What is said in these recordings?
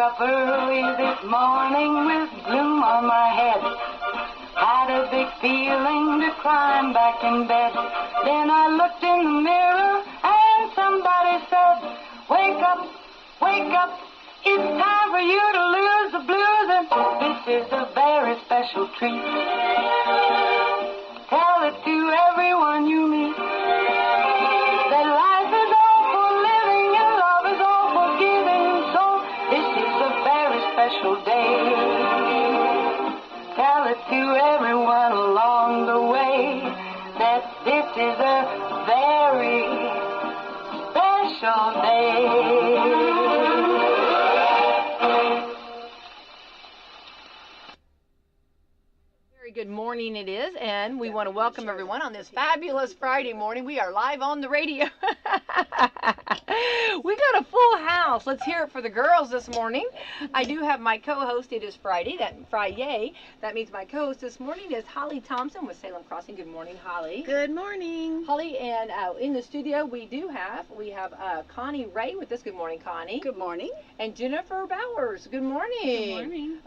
up early this morning with gloom on my head. Had a big feeling to climb back in bed. Then I looked in the mirror and somebody said, wake up, wake up. It's time for you to lose the blues, and this is a very special treat. Tell it to everyone you meet, that life is all for living and love is all for giving. So this is a very special day. Tell it to everyone along the way, that this is a very special day. Good morning it is, and we want to welcome everyone on this fabulous Friday morning. We are live on the radio. We got a full house. Let's hear it for the girls this morning. I do have my co-host. It is Friday. That means my co-host this morning is Holly Thompson with Salem Crossing. Good morning, Holly. Good morning, Holly. And in the studio we have Connie Ray with us. Good morning, Connie. Good morning. And Jennifer Bowers. Good morning. Good morning.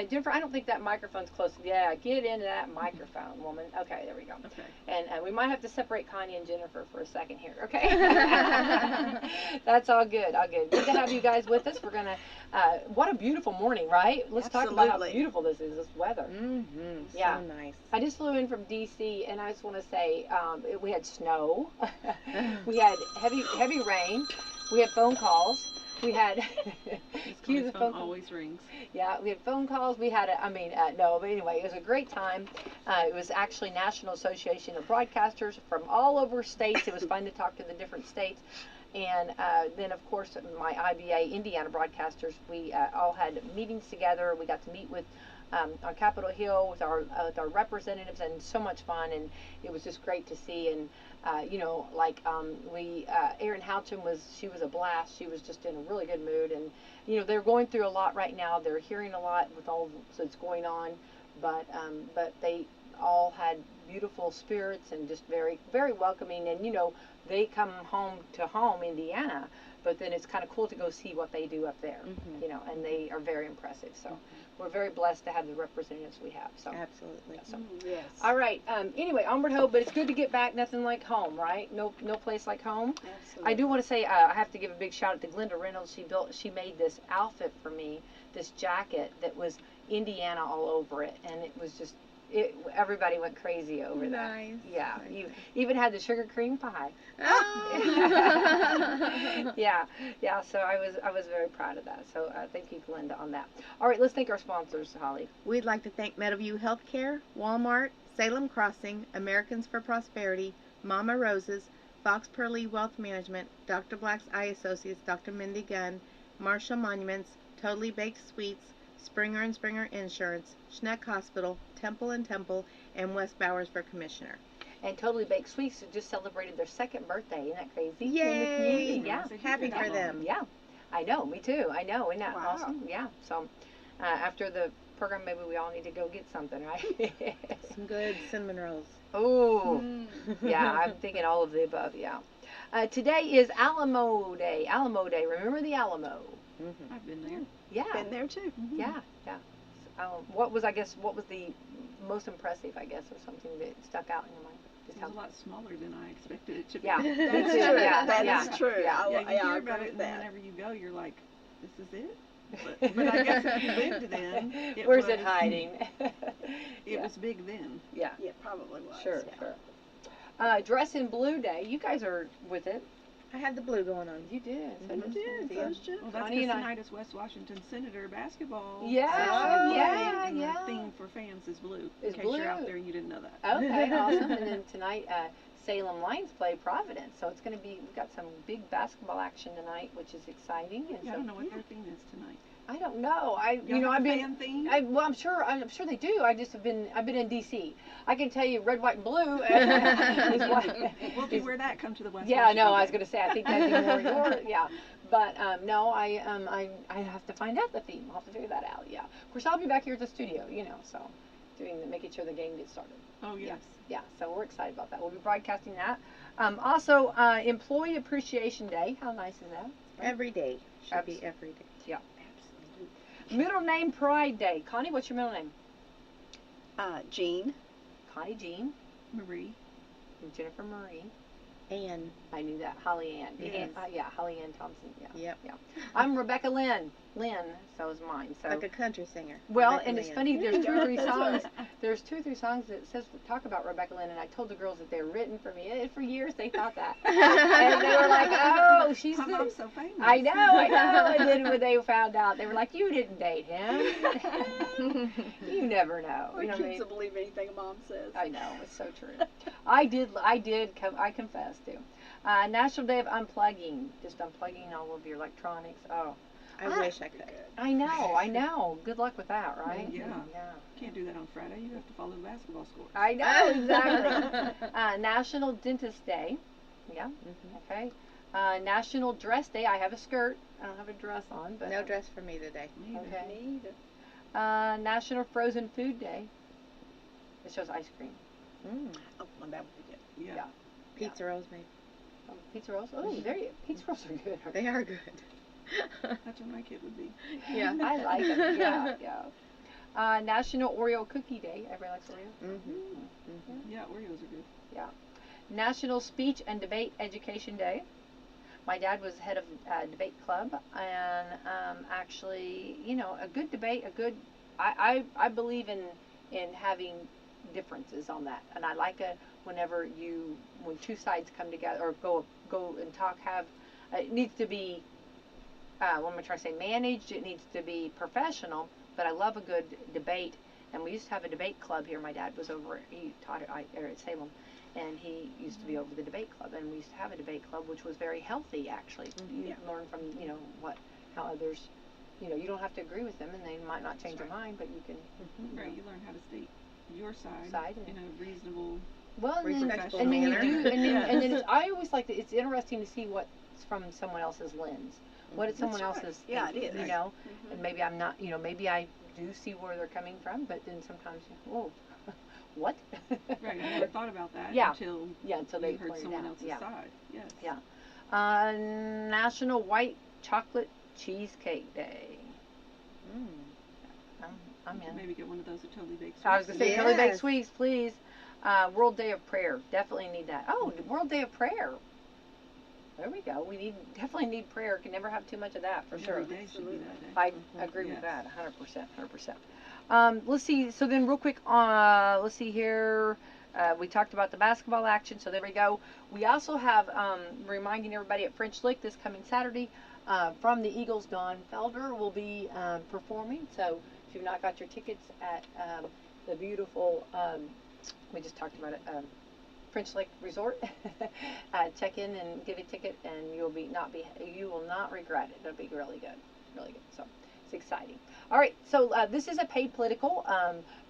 Jennifer, I don't think that microphone's close. Yeah, get into that microphone, woman. Okay, there we go. Okay. And we might have to separate Connie and Jennifer for a second here. Okay. That's all good. All good. Good to have you guys with us. We're gonna. What a beautiful morning, right? Let's talk about how beautiful this is. This weather. Mm-hmm. Yeah. So nice. I just flew in from D.C. and I just want to say we had snow. We had heavy rain. We had phone calls. We had His phone always rings. Yeah, we had phone calls. We had but anyway, it was a great time. It was actually National Association of Broadcasters from all over states. It was fun to talk to the different states. And then, of course, my IBA Indiana broadcasters, we all had meetings together. We got to meet with on Capitol Hill with our representatives, and so much fun. And it was just great to see. And Erin Houghton was a blast. She was just in a really good mood. And they're going through a lot right now. They're hearing a lot with all that's going on, but they all had beautiful spirits and just very, very welcoming. And they come home to home, Indiana, but then it's kind of cool to go see what they do up there. Mm-hmm. And they are very impressive. So we're very blessed to have the representatives we have. So absolutely. So. Yes. All right. Anyway, onward ho, but it's good to get back. Nothing like home, right? No place like home. Absolutely. I do want to say I have to give a big shout out to Glenda Reynolds. She made this outfit for me, this jacket that was Indiana all over it, and it was just. Everybody went crazy over that. Nice. Yeah, you even had the sugar cream pie. Oh. Yeah. So I was very proud of that. So thank you, Glenda, on that. All right, let's thank our sponsors, Holly. We'd like to thank Meadowview Healthcare, Walmart, Salem Crossing, Americans for Prosperity, Mama Roses, Fox Purley Wealth Management, Dr. Black's Eye Associates, Dr. Mindy Gunn, Marshall Monuments, Totally Baked Sweets, Springer and Springer Insurance, Schneck Hospital, Temple and Temple, and West Bowers for Commissioner. And Totally Baked Sweets just celebrated their 2nd birthday. Isn't that crazy? Yay! Yeah. Happy for them. Yeah. I know. Me too. I know. Isn't that Wow. awesome? Yeah. So after the program, maybe we all need to go get something, right? Some good cinnamon rolls. Oh. Yeah. I'm thinking all of the above. Yeah. Today is Alamo Day. Alamo Day. Remember the Alamo? Mm-hmm. I've been there. Yeah. Been there too. Mm-hmm. Yeah. What was the most impressive, I guess, or something that stuck out in your mind? It was a lot smaller than I expected it to be. Yeah. That's true. Yeah. That Yeah. is true. Yeah. You hear about it, and then whenever you go, you're like, this is it? But I guess if you lived then, Where's it hiding? It was big then. Yeah. It probably was. Sure. Dress in Blue Day. You guys are with it. I had the blue going on. You did. So you did. Well, that's Connie because tonight is West Washington Senator basketball. Yeah. And the theme for fans is blue. Is in case blue. You're out there and you didn't know that. Okay, awesome. And then tonight, Salem Lions play Providence. So it's going to be, we've got some big basketball action tonight, which is exciting. And I don't know what their theme is tonight. I don't know. I've been. Well, I'm sure they do. I've been in D.C. I can tell you, red, white, and blue. Well, if you wear that, come to the West. Yeah, no, I was going to say. I think that'd be more your. Yeah, but no, I have to find out the theme. I'll have to figure that out. Yeah, of course, I'll be back here at the studio. So making sure the game gets started. Oh yes. Yeah. So we're excited about that. We'll be broadcasting that. Also, Employee Appreciation Day. How nice is that? Every day should be every day. Yeah. Middle name Pride Day. Connie, what's your middle name? Jean. Connie Jean. Marie. And Jennifer Marie. Ann. I knew that. Holly Ann. Yes. Yeah, Holly Ann Thompson. Yeah. Yep. Yeah. I'm Rebecca Lynn. Lynn, so is mine. So. Like a country singer. Well, Rebecca and it's Lynn. funny. There's 2 or 3 That's songs. right. There's 2 or 3 songs that says talk about Rebecca Lynn, and I told the girls that they were written for me. And for years they thought that, and they were like, "Oh, she's." Her mom's so famous. I know. And then when they found out, they were like, "You didn't date him. You never know." Our You know what I kids mean? will believe anything a mom says. I know, it's so true. I confess to. National Day of Unplugging, just unplugging all of your electronics. Oh, I wish I could. I know. Good luck with that, right? Yeah. Yeah. Can't do that on Friday. You have to follow the basketball score. I know, exactly. National Dentist Day. Yeah. Mm-hmm. Okay. National Dress Day. I have a skirt. I don't have a dress on, but No dress for me today. Me either. Okay. Me either. National Frozen Food Day. It shows ice cream. Mm. Oh, well, that would be good. Yeah. Yeah. Pizza rolls, maybe. Oh, pizza rolls. Oh, there you. Pizza rolls are good. They are good. That's what my kid would be. Yeah. I like them. Yeah, yeah. National Oreo Cookie Day. Everybody likes Oreo. Mm-hmm. Mm-hmm. Yeah, Oreos are good. National Speech and Debate Education Day. My dad was head of debate club, and actually, you know, a good debate, I believe in having differences on that, and I like it when 2 sides come together or go and talk. It needs to be, what am I trying to say, managed. It needs to be professional, but I love a good debate. And we used to have a debate club here. My dad was he taught at Salem, and he used to be over the debate club, and we used to have a debate club, which was very healthy, actually. You learn from, how others, you don't have to agree with them, and they might not change your mind, but you can. Right, you learn how to state your side in a reasonable. Well, and Respectful then you manner. do, and then I always like it's interesting to see what's from someone else's lens. What is someone That's right. else's? Yeah, it is. And maybe I'm not, maybe I do see where they're coming from, but then sometimes, whoa, what? Right, you never thought about that until they you heard pointed someone out. else's side. Yes. Yeah. National White Chocolate Cheesecake Day. I'm in. Maybe get one of those at Totally Baked Sweets. I was going to say, Totally Baked Yes. Sweets, please. World Day of Prayer. Definitely need that. Oh, World Day of Prayer. There we go. Definitely need prayer. Can never have too much of that, for sure. Every day should be that day. I agree with Yes. that, 100%. Let's see. So then, real quick, let's see here. We talked about the basketball action, so there we go. We also have reminding everybody at French Lick this coming Saturday from the Eagles. Don Felder will be performing. So if you've not got your tickets at the beautiful, we just talked about it, French Lake Resort, check in and get a ticket, and you will not regret it. It'll be really good, really good. So it's exciting. All right, so this is a paid political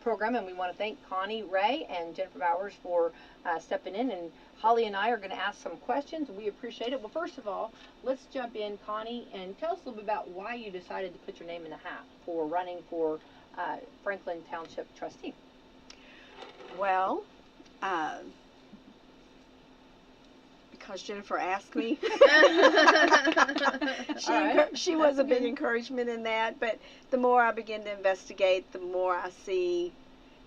program, and we want to thank Connie Ray and Jennifer Bowers for stepping in, and Holly and I are going to ask some questions. We appreciate it. Well, first of all, let's jump in, Connie, and tell us a little bit about why you decided to put your name in the hat for running for Franklin Township Trustee. Well, because Jennifer asked me. She was a big encouragement in that, but the more I begin to investigate, the more I see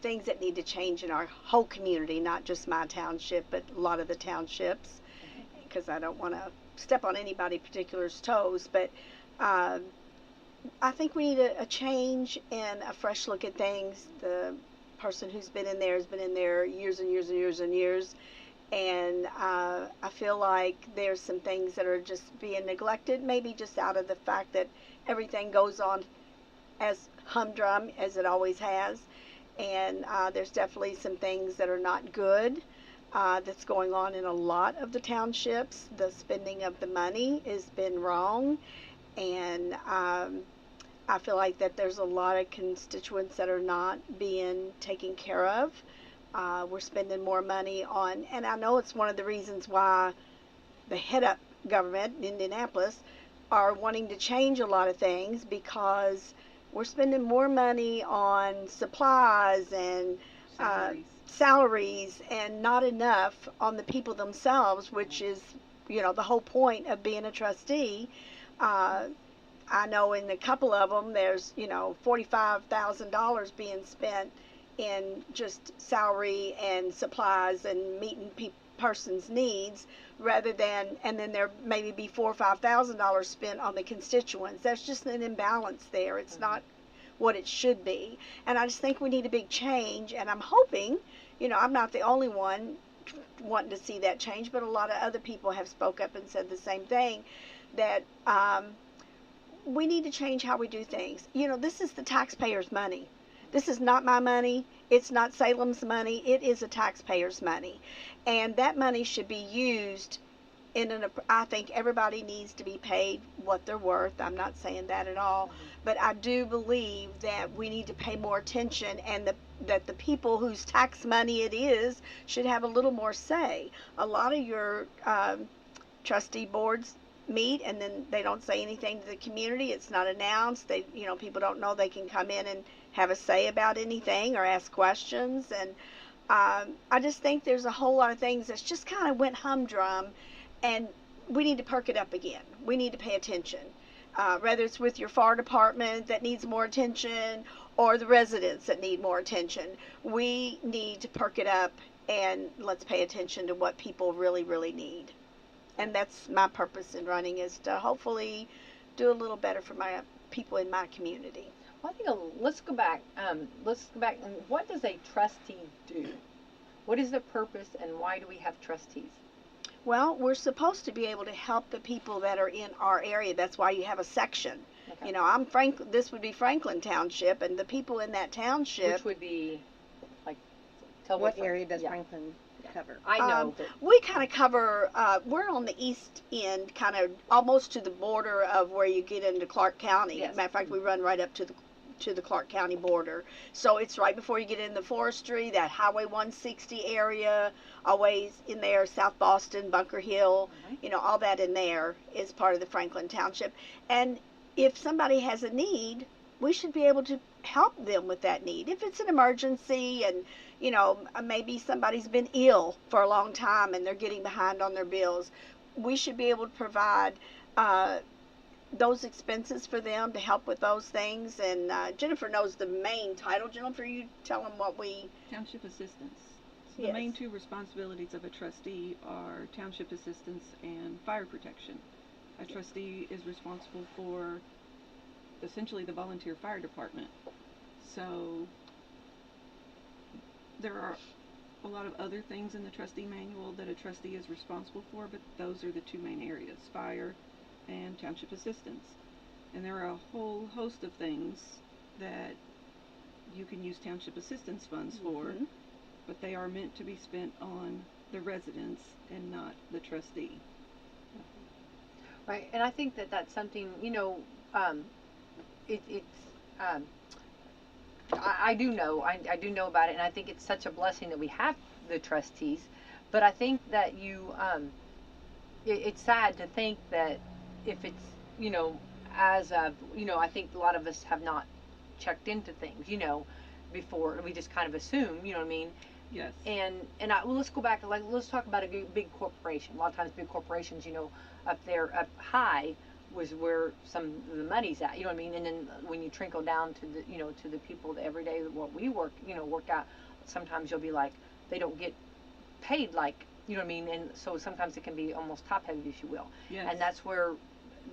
things that need to change in our whole community, not just my township, but a lot of the townships, because I don't want to step on anybody particular's toes, but I think we need a change and a fresh look at things. The person who's been in there has been in there years and years and years and years, and I feel like there's some things that are just being neglected, maybe just out of the fact that everything goes on as humdrum as it always has, and there's definitely some things that are not good that's going on in a lot of the townships. The spending of the money has been wrong, and I feel like that there's a lot of constituents that are not being taken care of. We're spending more money on, and I know it's one of the reasons why the head up government in Indianapolis are wanting to change a lot of things, because we're spending more money on supplies and salaries and not enough on the people themselves, which is, the whole point of being a trustee. I know in a couple of them there's, $45,000 being spent in just salary and supplies and meeting person's needs, rather than, and then there maybe be $4,000 or $5,000 spent on the constituents. There's just an imbalance there. It's not what it should be. And I just think we need a big change, and I'm hoping, I'm not the only one wanting to see that change, but a lot of other people have spoke up and said the same thing, that we need to change how we do things. This is the taxpayers' money. This is not my money. It's not Salem's money. It is a taxpayer's money. And that money should be used I think everybody needs to be paid what they're worth. I'm not saying that at all. But I do believe that we need to pay more attention, and that the people whose tax money it is should have a little more say. A lot of your trustee boards meet, and then they don't say anything to the community. It's not announced. People don't know they can come in and have a say about anything or ask questions. And I just think there's a whole lot of things that's just kind of went humdrum, and we need to perk it up again. We need to pay attention. Whether it's with your fire department that needs more attention, or the residents that need more attention, we need to perk it up, and let's pay attention to what people really, really need. And that's my purpose in running, is to hopefully do a little better for my people in my community. Well, I think let's go back. Let's go back. And what does a trustee do? What is the purpose, and why do we have trustees? Well, we're supposed to be able to help the people that are in our area. That's why you have a section. Okay. This would be Franklin Township, and the people in that township. Which would be, like, what area does Franklin cover? I know. We kind of cover, we're on the east end, kind of almost to the border of where you get into Clark County. Yes. Matter of fact, we run right up to the Clark County border. So it's right before you get into forestry, that Highway 160 area, always in there, South Boston, Bunker Hill, all that in there is part of the Franklin Township. And if somebody has a need, we should be able to help them with that need. If it's an emergency, and maybe somebody's been ill for a long time and they're getting behind on their bills, we should be able to provide those expenses for them, to help with those things. And Jennifer knows the main title. Jennifer, you tell them what we... Township assistance. So Yes. The main two responsibilities of a trustee are township assistance and fire protection. A trustee is responsible for essentially the volunteer fire department. So there are a lot of other things in the trustee manual that a trustee is responsible for, but those are the two main areas: fire and township assistance. And there are a whole host of things that you can use township assistance funds for, but they are meant to be spent on the residents and not the trustee. Right, and I think that that's something, I do know about it, and I think it's such a blessing that we have the trustees. But I think that it's sad to think that if it's, as of, I think a lot of us have not checked into things, before. We just kind of assume, you know what I mean? Yes. And let's go back, let's talk about a big corporation. A lot of times big corporations, up high was where some of the money's at, you know what I mean? And then when you trickle down to the, to the people that every day what we work out, sometimes you'll be like, they don't get paid like, you know what I mean? And so sometimes it can be almost top heavy, if you will. Yes. And that's where,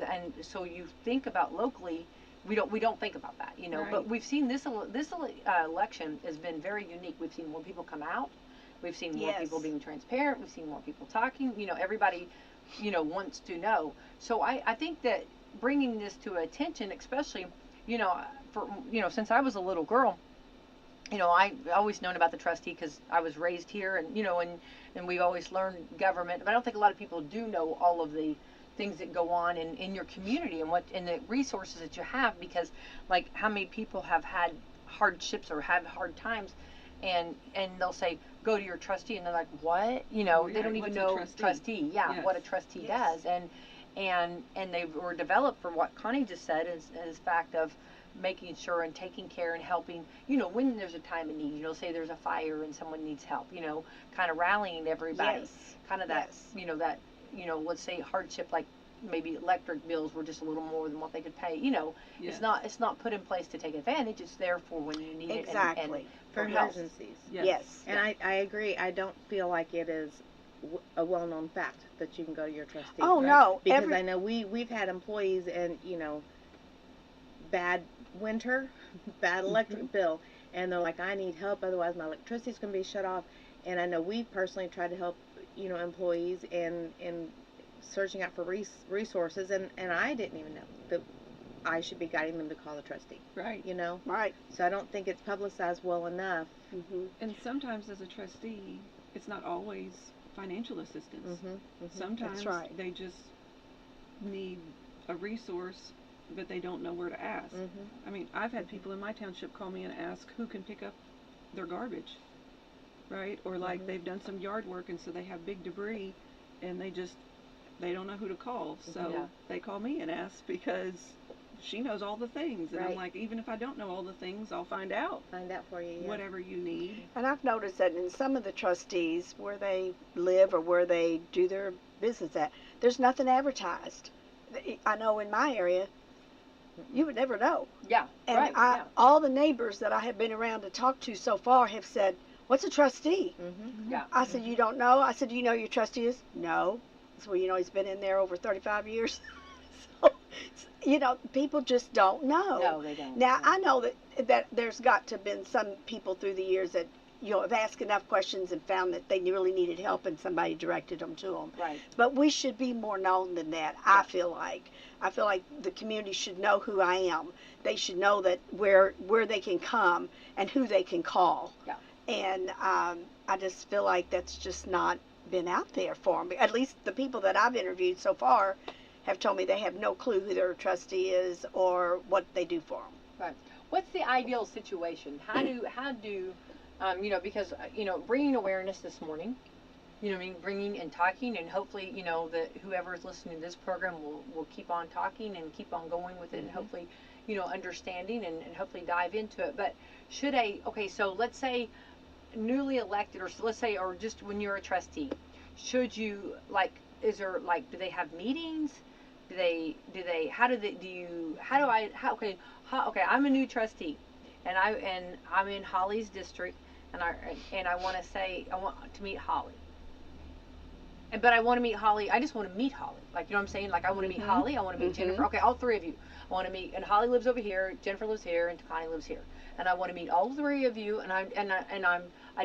and so you think about locally, we don't think about that, Right. But we've seen this election has been very unique. We've seen more people come out. We've seen more people being transparent. We've seen more people talking. Everybody, wants to know. So I think that bringing this to attention, especially, for, since I was a little girl, I always known about the trustee because I was raised here, and, and we've always learned government. But I don't think a lot of people do know all of the things that go on in your community and the resources that you have, because like how many people have had hardships or have hard times, and they'll say go to your trustee, and they're like, what? They don't even know trustee. Yes. What a trustee does, and they were developed for what Connie just said, is fact of making sure and taking care and helping, when there's a time of need, say there's a fire and someone needs help, kind of rallying everybody, kind of that, that, let's say hardship, like maybe electric bills were just a little more than what they could pay. Yes. It's not put in place to take advantage. It's there for when you need it. Exactly. And For health. emergencies. Yes. And I agree. I don't feel like it is a well-known fact that you can go to your trustee. Oh, no. Because I know we've had employees and, bad winter, bad electric bill, and they're like, I need help, otherwise my electricity's going to be shut off. And I know we personally tried to help, employees in searching out for resources, and I didn't even know that I should be guiding them to call the trustee. Right. Right. So I don't think it's publicized well enough. Mm-hmm. And sometimes as a trustee, it's not always financial assistance. Sometimes That's right. they just need a resource, but they don't know where to ask. I mean, I've had people in my township call me and ask who can pick up their garbage, right? Or like they've done some yard work, and so they have big debris, and they don't know who to call. So they call me and ask because she knows all the things. And I'm like, even if I don't know all the things, I'll find out. Find out for you, Whatever you need. And I've noticed that in some of the trustees where they live or where they do their business at, there's nothing advertised. I know in my area, you would never know. Yeah, And right. all the neighbors that I have been around to talk to so far have said, what's a trustee? Yeah. I said, you don't know? I said, do you know who your trustee is? No. So, he's been in there over 35 years. So, people just don't know. No, they don't. Now, I know that there's got to have been some people through the years that, have asked enough questions and found that they really needed help and somebody directed them to them. Right. But we should be more known than that, I feel like. I feel like the community should know who I am. They should know that where they can come and who they can call. Yeah. And I just feel like that's just not been out there for them. At least the people that I've interviewed so far have told me they have no clue who their trustee is or what they do for them. Right. What's the ideal situation? How do because bringing awareness this morning, bringing and talking, and hopefully that whoever's listening to this program will keep on talking and keep on going with it, and hopefully understanding and hopefully dive into it. But so let's say newly elected, or just when you're a trustee, should you is there do they have meetings? I'm a new trustee, and I'm in Holly's district, and I want to meet Holly. But I want to meet Holly. I just want to meet Holly. What I'm saying? I want to meet Holly. I want to meet Jennifer. Okay, all three of you. I want to meet. And Holly lives over here. Jennifer lives here, and Connie lives here. And I want to meet all three of you. And I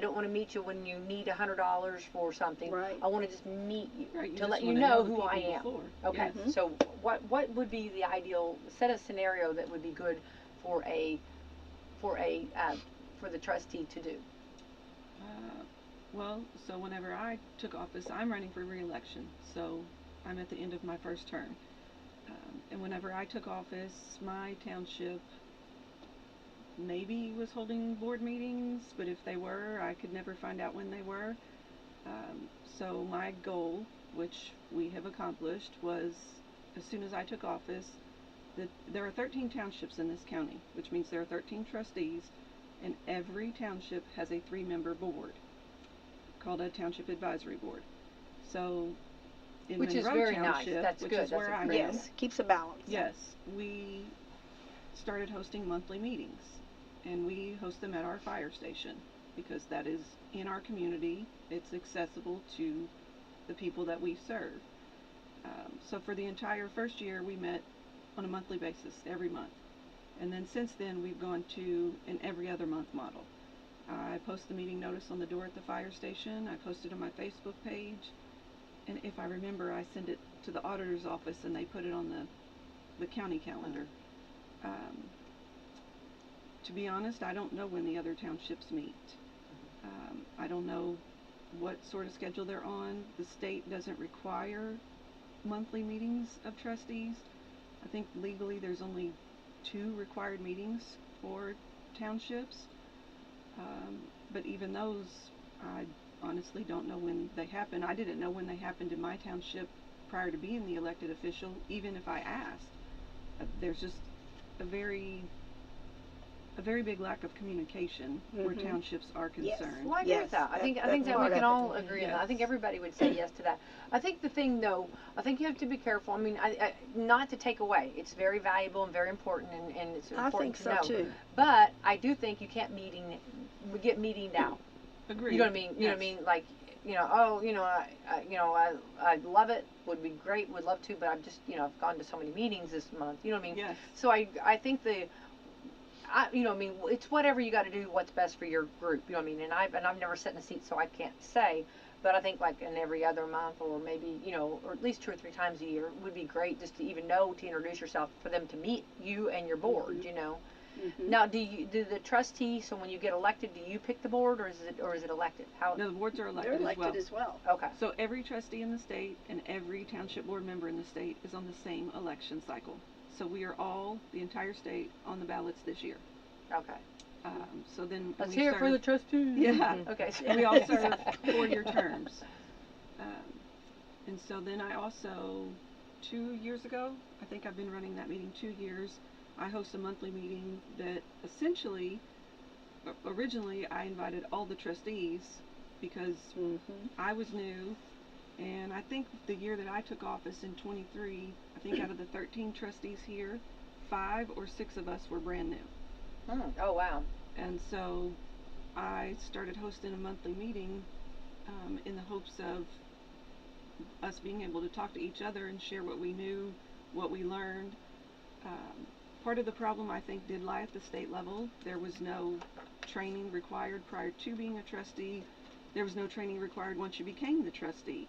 don't want to meet you when you need $100 for something. Right. I want to just meet you Right, to let you wanna know the who I people am. before. Okay. Yes. So what would be the ideal set of scenario that would be good for the trustee to do? So whenever I took office, I'm running for re-election, so I'm at the end of my first term. And whenever I took office, my township maybe was holding board meetings, but if they were, I could never find out when they were. So my goal, which we have accomplished, was as soon as I took office, that there are 13 townships in this county, which means there are 13 trustees, and every township has a 3-member board called a Township Advisory Board. So in Which is Monroe very nice. Township, That's which good. is where I am, Yes, keeps a balance. yes, we started hosting monthly meetings, and we host them at our fire station because that is in our community. It's accessible to the people that we serve. So for the entire first year, we met on a monthly basis every month, and then since then we've gone to an every other month model. I post the meeting notice on the door at the fire station. I post it on my Facebook page, and if I remember, I send it to the auditor's office and they put it on the county calendar. To be honest, I don't know when the other townships meet. I don't know what sort of schedule they're on. The state doesn't require monthly meetings of trustees. I think legally there's only 2 required meetings for townships. But even those, I honestly don't know when they happen. I didn't know when they happened in my township prior to being the elected official, even if I asked. There's just a very a very big lack of communication where townships are Yes. concerned. Well, I agree with that. I think that we part can of all it. agree on that. I Yes. think everybody would say yes to that. I think the thing, though, I think you have to be careful. I mean, not to take away. It's very valuable and very important, and it's I important think to know. so too. But I do think you can't get meetinged out. Agreed. You know what I mean? You know what I mean? Like, I love it. Would be great. Would love to, but I've just, I've gone to so many meetings this month. You know what I mean? Yes. So I think it's whatever you got to do. What's best for your group. You know what I mean? And I've never sat in a seat, so I can't say. But I think like in every other month, or maybe or at least 2 or 3 times a year, would be great just to even know to introduce yourself, for them to meet you and your board. Now, do the trustee? So when you get elected, do you pick the board, or is it elected? How? No, the boards are elected, They're elected as well. Okay. So every trustee in the state and every township board member in the state is on the same election cycle. So we are all, the entire state, on the ballots this year. Okay. So then Let's we hear it serve, for the trustees. Yeah. Okay. we all serve 4-year terms. And so then I also, 2 years ago, I think I've been running that meeting 2 years. I host a monthly meeting that essentially, originally I invited all the trustees because I was new, and I think the year that I took office in 23, I think out of the 13 trustees here, 5 or 6 of us were brand new. Oh, wow. And so I started hosting a monthly meeting in the hopes of us being able to talk to each other and share what we knew, what we learned. Part of the problem, I think, did lie at the state level. There was no training required prior to being a trustee. There was no training required once you became the trustee.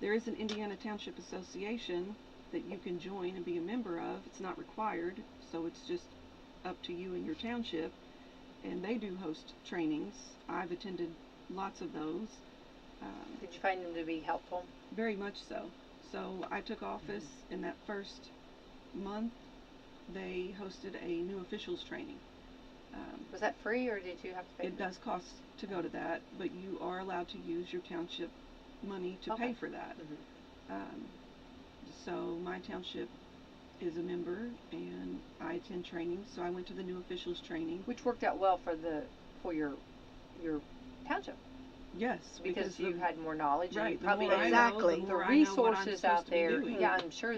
There is an Indiana Township Association that you can join and be a member of. It's not required, so it's just up to you and your township. And they do host trainings. I've attended lots of those. Did you find them to be helpful? Very much so. So I took office in that first month. They hosted a new officials training. Was that free, or did you have to pay? It does cost to go to that, but you are allowed to use your township money to pay for that. So my township is a member, and I attend trainings. So I went to the new officials training, Which worked out well for your township. Yes, Because you had more knowledge. Right, And you the probably more I Exactly. know, the the more I know what I'm resources supposed out to be there. doing. Yeah, I'm sure.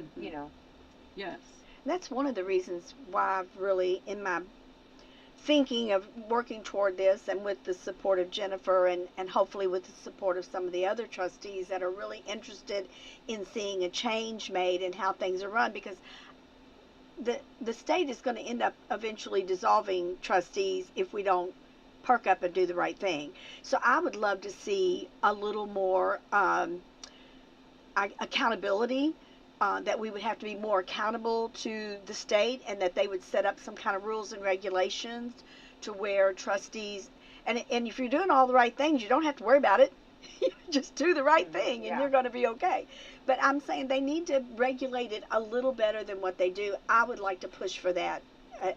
Yes. That's one of the reasons why I've really, in my thinking of working toward this, and with the support of Jennifer, and hopefully with the support of some of the other trustees that are really interested in seeing a change made in how things are run, because the state is going to end up eventually dissolving trustees if we don't perk up and do the right thing. So I would love to see a little more accountability. That we would have to be more accountable to the state, and that they would set up some kind of rules and regulations to where trustees, and if you're doing all the right things, you don't have to worry about it. Just do the right thing, and you're going to be okay. But I'm saying they need to regulate it a little better than what they do. I would like to push for that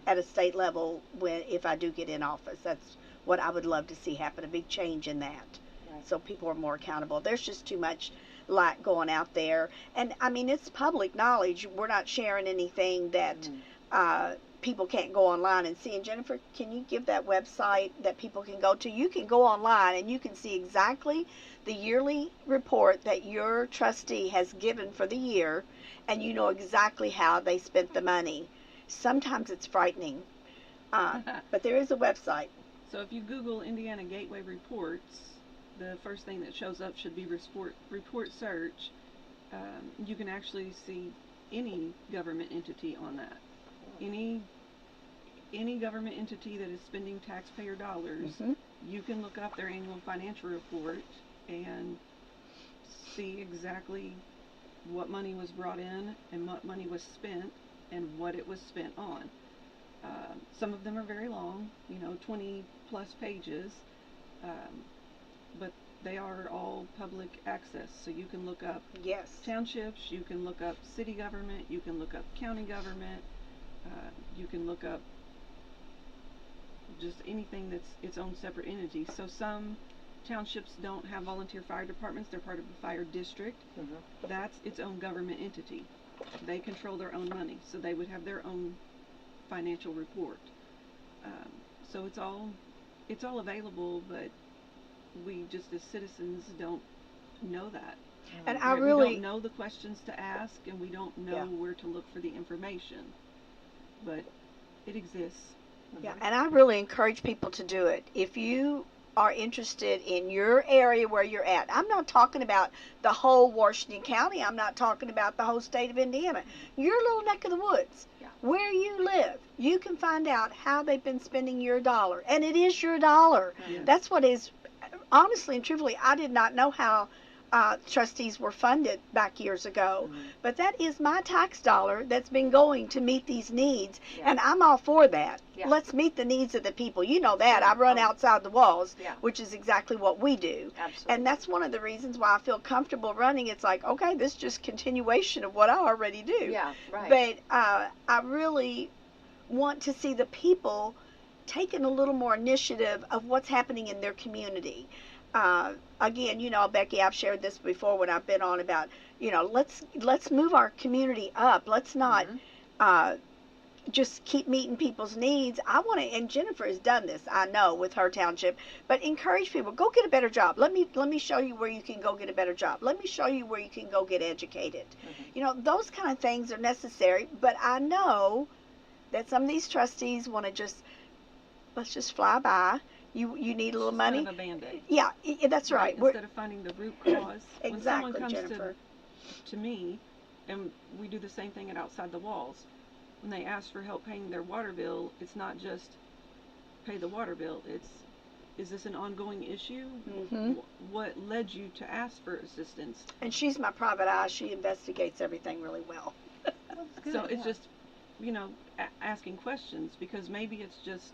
at a state level if I do get in office. That's what I would love to see happen, a big change in that. Right. So people are more accountable. There's just too much light going out there, and I mean, it's public knowledge. We're not sharing anything that people can't go online and see. And Jennifer, can you give that website that people can go to? You can go online and you can see exactly the yearly report that your trustee has given for the year, and you know exactly how they spent the money. Sometimes it's frightening, but there is a website. So if you Google Indiana Gateway Reports, the first thing that shows up should be report search. You can actually see any government entity on that. Any government entity that is spending taxpayer dollars, you can look up their annual financial report and see exactly what money was brought in and what money was spent and what it was spent on. Some of them are very long, 20 plus pages. But they are all public access, so you can look up townships, you can look up city government, you can look up county government, you can look up just anything that's its own separate entity. So some townships don't have volunteer fire departments, they're part of a fire district. That's its own government entity. They control their own money, so they would have their own financial report. So it's all available, but we just as citizens don't know that. And We don't know the questions to ask, and we don't know where to look for the information. But it exists. Yeah, and I really encourage people to do it. If you are interested in your area where you're at, I'm not talking about the whole Washington County. I'm not talking about the whole state of Indiana. Your little neck of the woods, where you live, you can find out how they've been spending your dollar. And it is your dollar. Yes. That's what is, honestly and truthfully, I did not know how trustees were funded back years ago. But that is my tax dollar that's been going to meet these needs, and I'm all for that. Let's meet the needs of the people. You know that. I run outside the walls, which is exactly what we do. Absolutely. And that's one of the reasons why I feel comfortable running. It's like, okay, this is just continuation of what I already do. Yeah, right. But I really want to see the people taking a little more initiative of what's happening in their community. Again, you know, Becky, I've shared this before when I've been on about, you know, let's move our community up. Let's not just keep meeting people's needs. I want to, and Jennifer has done this, I know, with her township, but encourage people, go get a better job. Let me show you where you can go get a better job. Let me show you where you can go get educated. You know, those kind of things are necessary, but I know that some of these trustees want to let's just fly by. You need a little money. Kind of a Band-Aid. Yeah, that's right. Instead of finding the root cause. Exactly, when someone comes Jennifer. to me, and we do the same thing at Outside the Walls, when they ask for help paying their water bill, it's not just pay the water bill. It's, is this an ongoing issue? What led you to ask for assistance? And she's my private eye. She investigates everything really well. So it's just, you know, asking questions, because maybe it's just,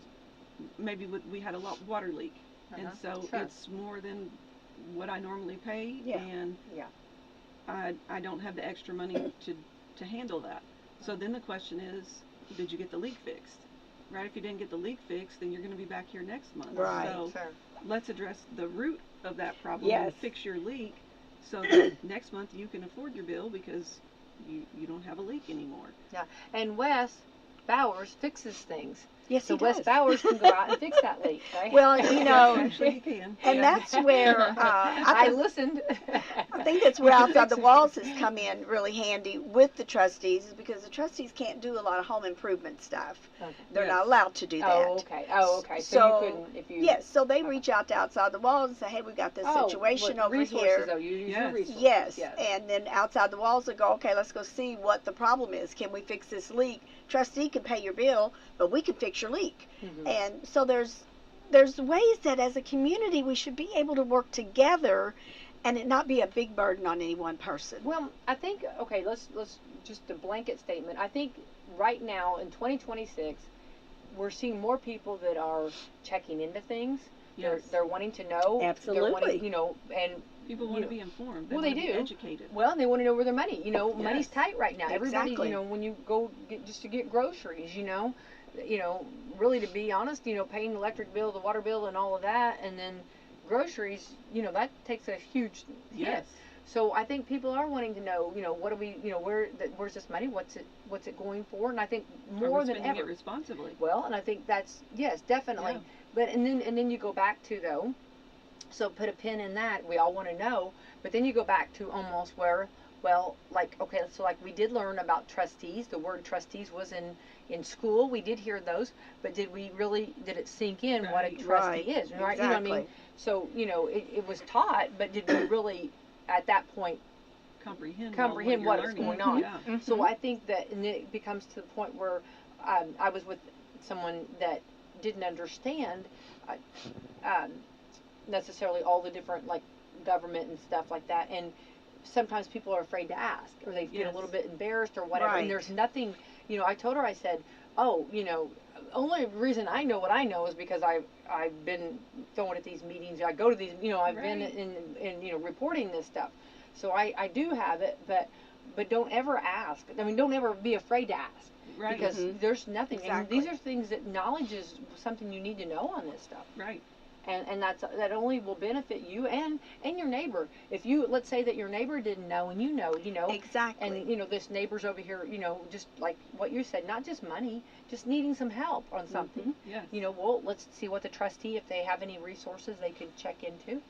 maybe we had a water leak, and so it's more than what I normally pay, and I don't have the extra money to handle that. So then the question is, did you get the leak fixed? Right? If you didn't get the leak fixed, then you're going to be back here next month. Right. So let's address the root of that problem and fix your leak, so that next month you can afford your bill, because you don't have a leak anymore. Yeah, and Wes Bowers fixes things. Yes, so he Wes does. Bowers can go out and fix that leak, right? Well, you know, Actually, you can. and that's where I listened. I think that's where Outside the Walls has come in really handy with the trustees, is because the trustees can't do a lot of home improvement stuff. They're not allowed to do that. Oh, okay. So you couldn't, if you... Yes, so they reach out to Outside the Walls and say, hey, we've got this situation over here. Though. You use your resources. Yes, and then Outside the Walls will go, okay, let's go see what the problem is. Can we fix this leak? Trustee can pay your bill, but we can fix your leak. And so there's ways that as a community we should be able to work together and it not be a big burden on any one person. Well, I think, okay, let's just a blanket statement. I think right now in 2026, we're seeing more people that are checking into things. Yes. They're wanting to know. Absolutely. They're wanting, you know, and people want to be informed. Well, they do. Be educated. Well, they want to know where their money. You know, money's tight right now. Everybody, Exactly. you know, when you go just to get groceries, you know, really to be honest, you know, paying the electric bill, the water bill, and all of that, and then groceries, you know, that takes a huge hit. So I think people are wanting to know, you know, what do we, you know, where's this money? What's it going for? And I think more than ever. It responsibly. Well, and I think that's definitely. Yeah. But and then you go back to though. So put a pin in that. We all want to know. But then you go back to almost where, well, like, okay, so like we did learn about trustees. The word trustees was in school. We did hear those. But did it sink in what a trustee is? Right? Exactly. You know what I mean? So, you know, it was taught, but did we really, at that point, comprehend what is going on? Yeah. So I think that, and it becomes to the point where I was with someone that didn't understand necessarily all the different, like, government and stuff like that, and sometimes people are afraid to ask, or they get a little bit embarrassed or whatever, and there's nothing, you know, I told her, I said, oh, you know, only reason I know what I know is because I've been going at these meetings, I go to these, you know, I've been in you know, reporting this stuff, so I do have it, but don't ever ask. I mean, don't ever be afraid to ask. Right. Because there's nothing. Exactly. And these are things that knowledge is something you need to know on this stuff. Right. And that only will benefit you and your neighbor. If you, let's say that your neighbor didn't know and you know, Exactly. and this neighbor's over here, just like what you said, not just money, just needing some help on something. Yes. Well, let's see what the trustee, if they have any resources they could check into.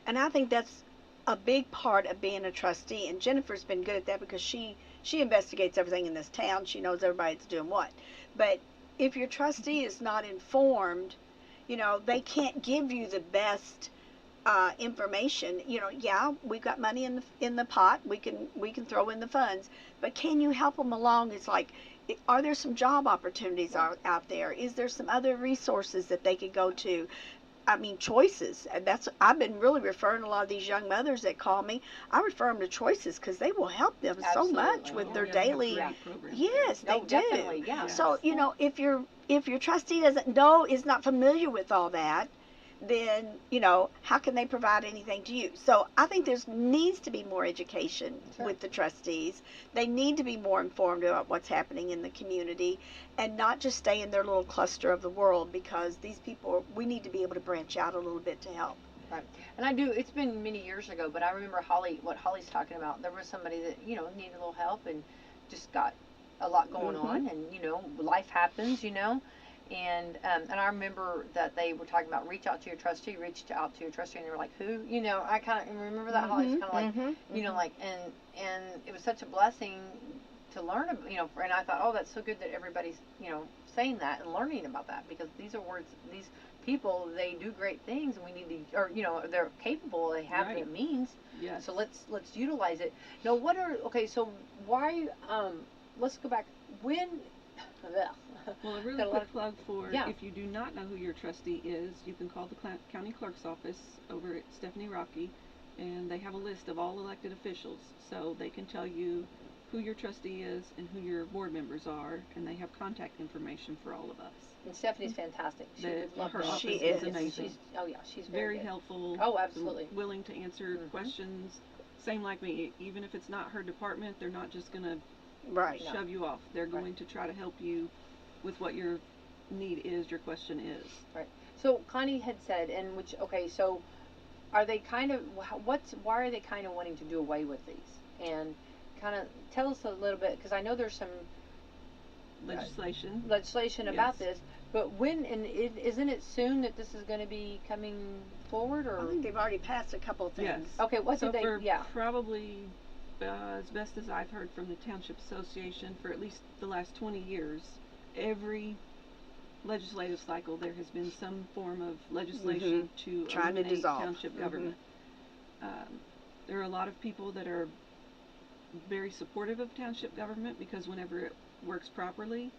And I think that's a big part of being a trustee, and Jennifer's been good at that because she investigates everything in this town. She knows everybody that's doing what. But if your trustee is not informed, they can't give you the best information. Yeah, we've got money in the pot. We can throw in the funds, but can you help them along? It's like, are there some job opportunities out there? Is there some other resources that they could go to? I mean, choices. And I've been really referring a lot of these young mothers that call me. I refer them to choices because they will help them so much with their daily. Yes, they do. Definitely, yeah. So if your trustee doesn't know, is not familiar with all that, then how can they provide anything to you? So I think there needs to be more education with the trustees. They need to be more informed about what's happening in the community and not just stay in their little cluster of the world, because these people, we need to be able to branch out a little bit to help. Right. And it's been many years ago, but I remember what Holly's talking about. There was somebody that needed a little help and just got a lot going on, and life happens, And I remember that they were talking about reached out to your trustee, and they were like, who? I kind of remember that. Holly's kind of like, like, and it was such a blessing to learn, and I thought, oh, that's so good that everybody's, saying that and learning about that, because these are words, these people, they do great things, and we need to, or, they're capable, they have the means. Yes. So let's utilize it. Now, so why, let's go back, when, well, a really quick plug for, yeah. If you do not know who your trustee is, you can call the county clerk's office over at Stephanie Rocky, and they have a list of all elected officials, so they can tell you who your trustee is and who your board members are, and they have contact information for all of us. And Stephanie's fantastic. Her office she is amazing. She's very helpful. Oh, absolutely. Willing to answer questions. Same like me. Even if it's not her department, they're not just going to shove you off. They're going to try to help you with what your need is, your question is. Right. So Connie had said, so are they kind of, why are they kind of wanting to do away with these? And kind of tell us a little bit, because I know there's some legislation about this, but when, and isn't it soon that this is going to be coming forward? Or I think they've already passed a couple of things. Yes. Okay, what did they? Probably, as best as I've heard from the Township Association, for at least the last 20 years, every legislative cycle there has been some form of legislation to eliminate dissolve township government. There are a lot of people that are very supportive of township government, because whenever it works properly,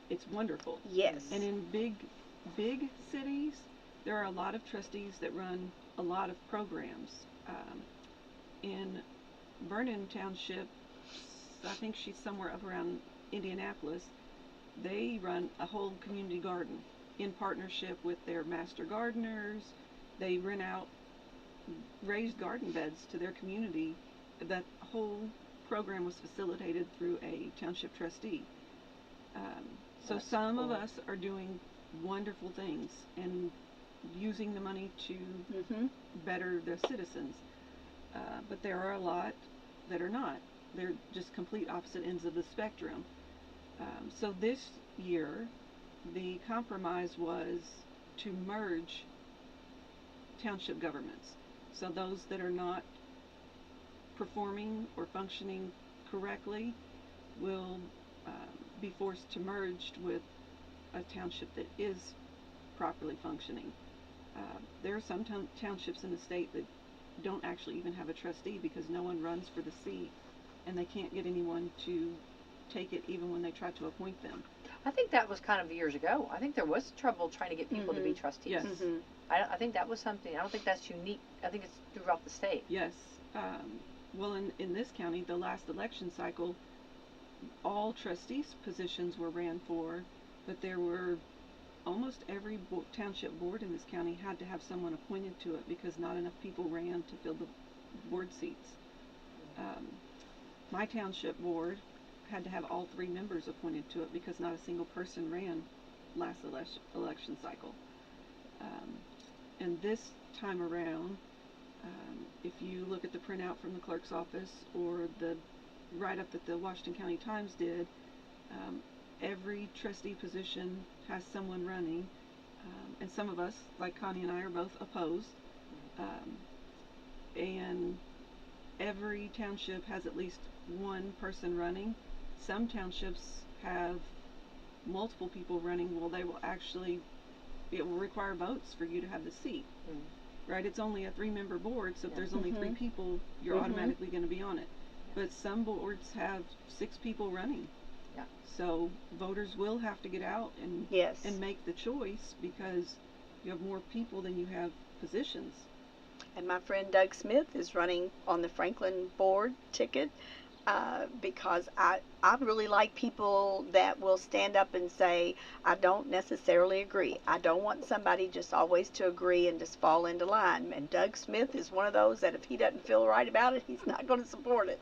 it's wonderful. Yes. And in big cities, there are a lot of trustees that run a lot of programs. In Vernon Township, I think she's somewhere up around Indianapolis, they run a whole community garden in partnership with their master gardeners. They rent out raised garden beds to their community. That whole program was facilitated through a township trustee. So some of us are doing wonderful things and using the money to better the citizens. But there are a lot that are not. They're just complete opposite ends of the spectrum. So this year, the compromise was to merge township governments. So those that are not performing or functioning correctly will be forced to merge with a township that is properly functioning. There are some townships in the state that don't actually even have a trustee because no one runs for the seat, and they can't get anyone to take it even when they try to appoint them. I think that was kind of years ago. I think there was trouble trying to get people to be trustees. Yes. I think that was something. I don't think that's unique. I think it's throughout the state. Yes. Well, in this county, the last election cycle, all trustees positions were ran for, but there were almost every township board in this county had to have someone appointed to it because not enough people ran to fill the board seats. My township board had to have all 3 members appointed to it because not a single person ran last election cycle. And this time around, if you look at the printout from the clerk's office or the write-up that the Washington County Times did, every trustee position has someone running, and some of us, like Connie and I, are both opposed. And every township has at least one person running. Some townships have multiple people running. Well, they will actually, it will require votes for you to have the seat. Right? It's only a 3-member board, so if there's only 3 people, you're automatically going to be on it. But some boards have 6 people running. Yeah. So voters will have to get out and and make the choice, because you have more people than you have positions. And my friend Doug Smith is running on the Franklin board ticket, because I really like people that will stand up and say, I don't necessarily agree. I don't want somebody just always to agree and just fall into line. And Doug Smith is one of those that if he doesn't feel right about it, he's not going to support it.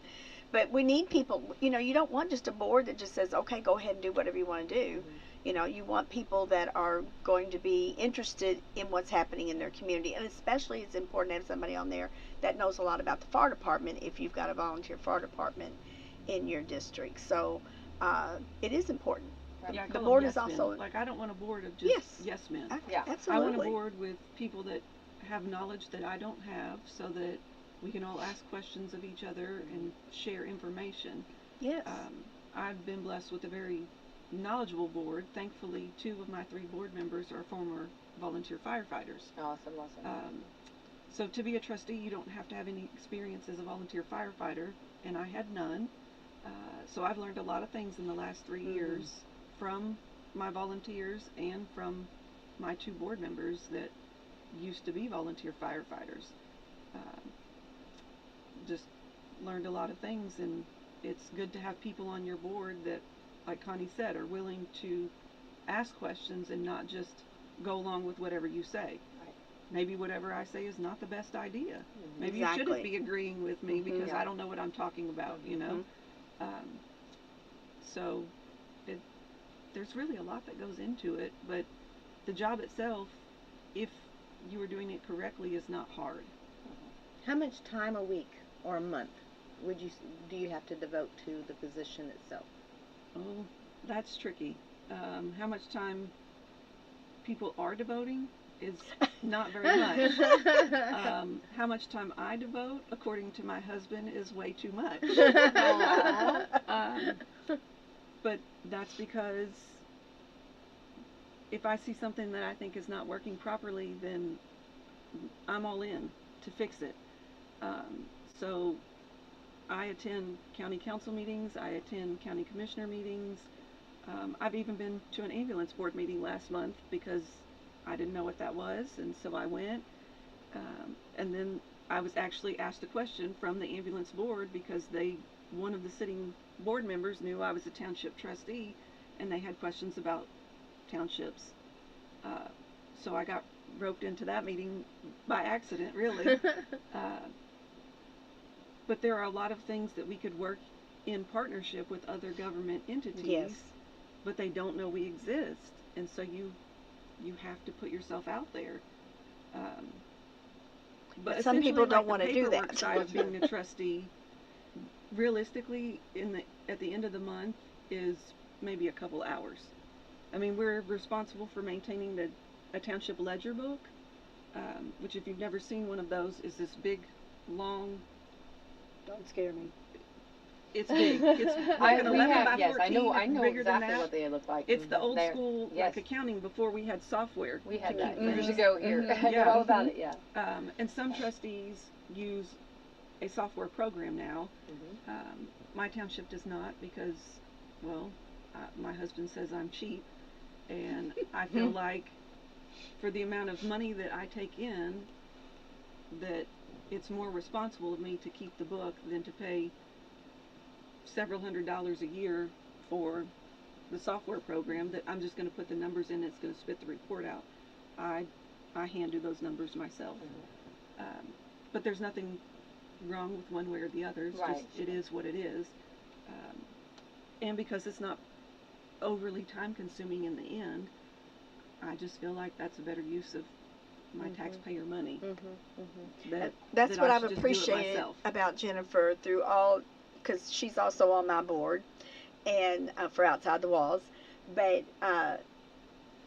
But we need people, you don't want just a board that just says, okay, go ahead and do whatever you want to do. You want people that are going to be interested in what's happening in their community. And especially it's important to have somebody on there that knows a lot about the fire department if you've got a volunteer fire department in your district. So it is important. Yeah, the board is also... Like, I don't want a board of just yes men. Absolutely. I want a board with people that have knowledge that I don't have, so that we can all ask questions of each other and share information. Yes. I've been blessed with a very knowledgeable board. Thankfully, 2 of my 3 board members are former volunteer firefighters. Awesome. So to be a trustee, you don't have to have any experience as a volunteer firefighter, and I had none. So I've learned a lot of things in the last 3 years from my volunteers and from my 2 board members that used to be volunteer firefighters. Just learned a lot of things, and it's good to have people on your board that, like Connie said, are willing to ask questions and not just go along with whatever you say. Right. Maybe whatever I say is not the best idea. Maybe Exactly. you shouldn't be agreeing with me because I don't know what I'm talking about, So there's really a lot that goes into it, but the job itself, if you were doing it correctly, is not hard. How much time a week or a month do you have to devote to the position itself? Oh, that's tricky. How much time people are devoting is not very much. How much time I devote, according to my husband, is way too much. But that's because if I see something that I think is not working properly, then I'm all in to fix it. So I attend county council meetings, I attend county commissioner meetings. I've even been to an ambulance board meeting last month because I didn't know what that was, and so I went. And then I was actually asked a question from the ambulance board because one of the sitting board members knew I was a township trustee, and they had questions about townships. So I got roped into that meeting by accident, really. But there are a lot of things that we could work in partnership with other government entities, but they don't know we exist, and so you have to put yourself out there. But some people don't want to do that. Side of being a trustee, realistically, at the end of the month, is maybe a couple hours. I mean, we're responsible for maintaining a township ledger book, which, if you've never seen one of those, is this big, long. Don't scare me. It's big. It's like an 11 by 14. I know bigger exactly than that. what they look like. It's the old school, like accounting before we had software. We had that things. years ago here. I know all about it, And some trustees use a software program now. My township does not because, well, my husband says I'm cheap, and I feel like for the amount of money that I take in, that it's more responsible of me to keep the book than to pay several $100s a year for the software program that I'm just going to put the numbers in and it's going to spit the report out. I hand do those numbers myself. But there's nothing wrong with one way or the other. It's just, it is what it is. And because it's not overly time consuming in the end, I just feel like that's a better use of my taxpayer money. That's that what I I've should just do it appreciated myself. about Jennifer through all, because she's also on my board and for Outside the Walls, but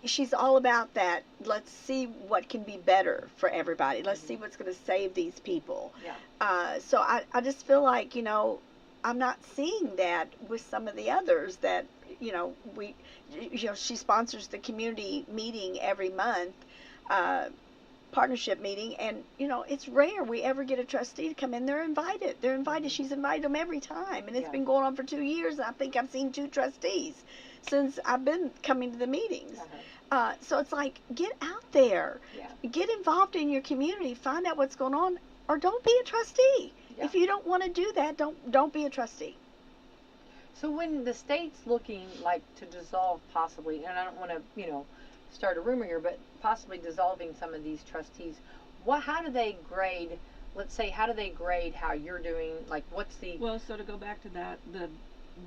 she's all about that. Let's see what can be better for everybody. Let's see what's going to save these people. Yeah. So I just feel like, I'm not seeing that with some of the others that, she sponsors the community meeting every month, partnership meeting, and, it's rare we ever get a trustee to come in. They're invited. She's invited them every time, and it's been going on for 2 years, and I think I've seen 2 trustees since I've been coming to the meetings. So it's like, get out there, get involved in your community, find out what's going on, or don't be a trustee. Yeah. If you don't want to do that, don't be a trustee. So when the state's looking like to dissolve possibly, and I don't want to, start a rumor here, but possibly dissolving some of these trustees, how do they grade? Let's say, how do they grade how you're doing? Like, what's the? Well, so to go back to that,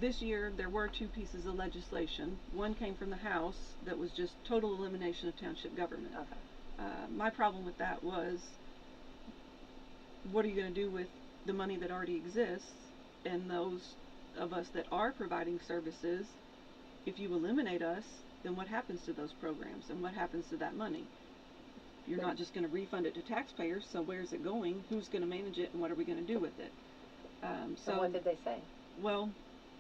this year there were 2 pieces of legislation. One came from the House that was just total elimination of township government. Okay. My problem with that was, what are you going to do with the money that already exists, and those of us that are providing services? If you eliminate us, then what happens to those programs, and what happens to that money? You're not just going to refund it to taxpayers, so where's it going? Who's going to manage it, and what are we going to do with it? So what did they say? Well,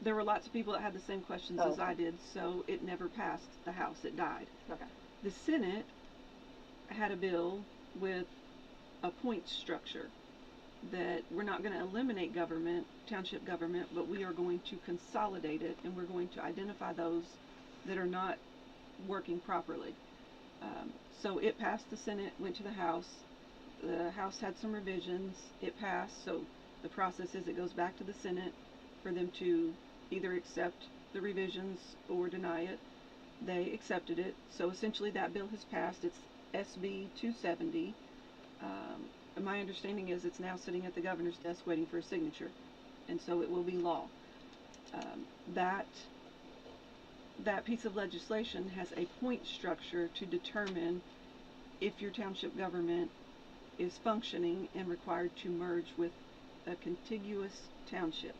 there were lots of people that had the same questions as I did, so it never passed the House. It died. Okay. The Senate had a bill with a point structure that we're not going to eliminate township government, but we are going to consolidate it, and we're going to identify those that are not working properly. So it passed the Senate, went to the House. The House had some revisions. It passed, so the process is it goes back to the Senate for them to either accept the revisions or deny it. They accepted it, so essentially that bill has passed. It's SB 270. My understanding is it's now sitting at the governor's desk waiting for a signature, and so it will be law. That piece of legislation has a point structure to determine if your township government is functioning and required to merge with a contiguous township.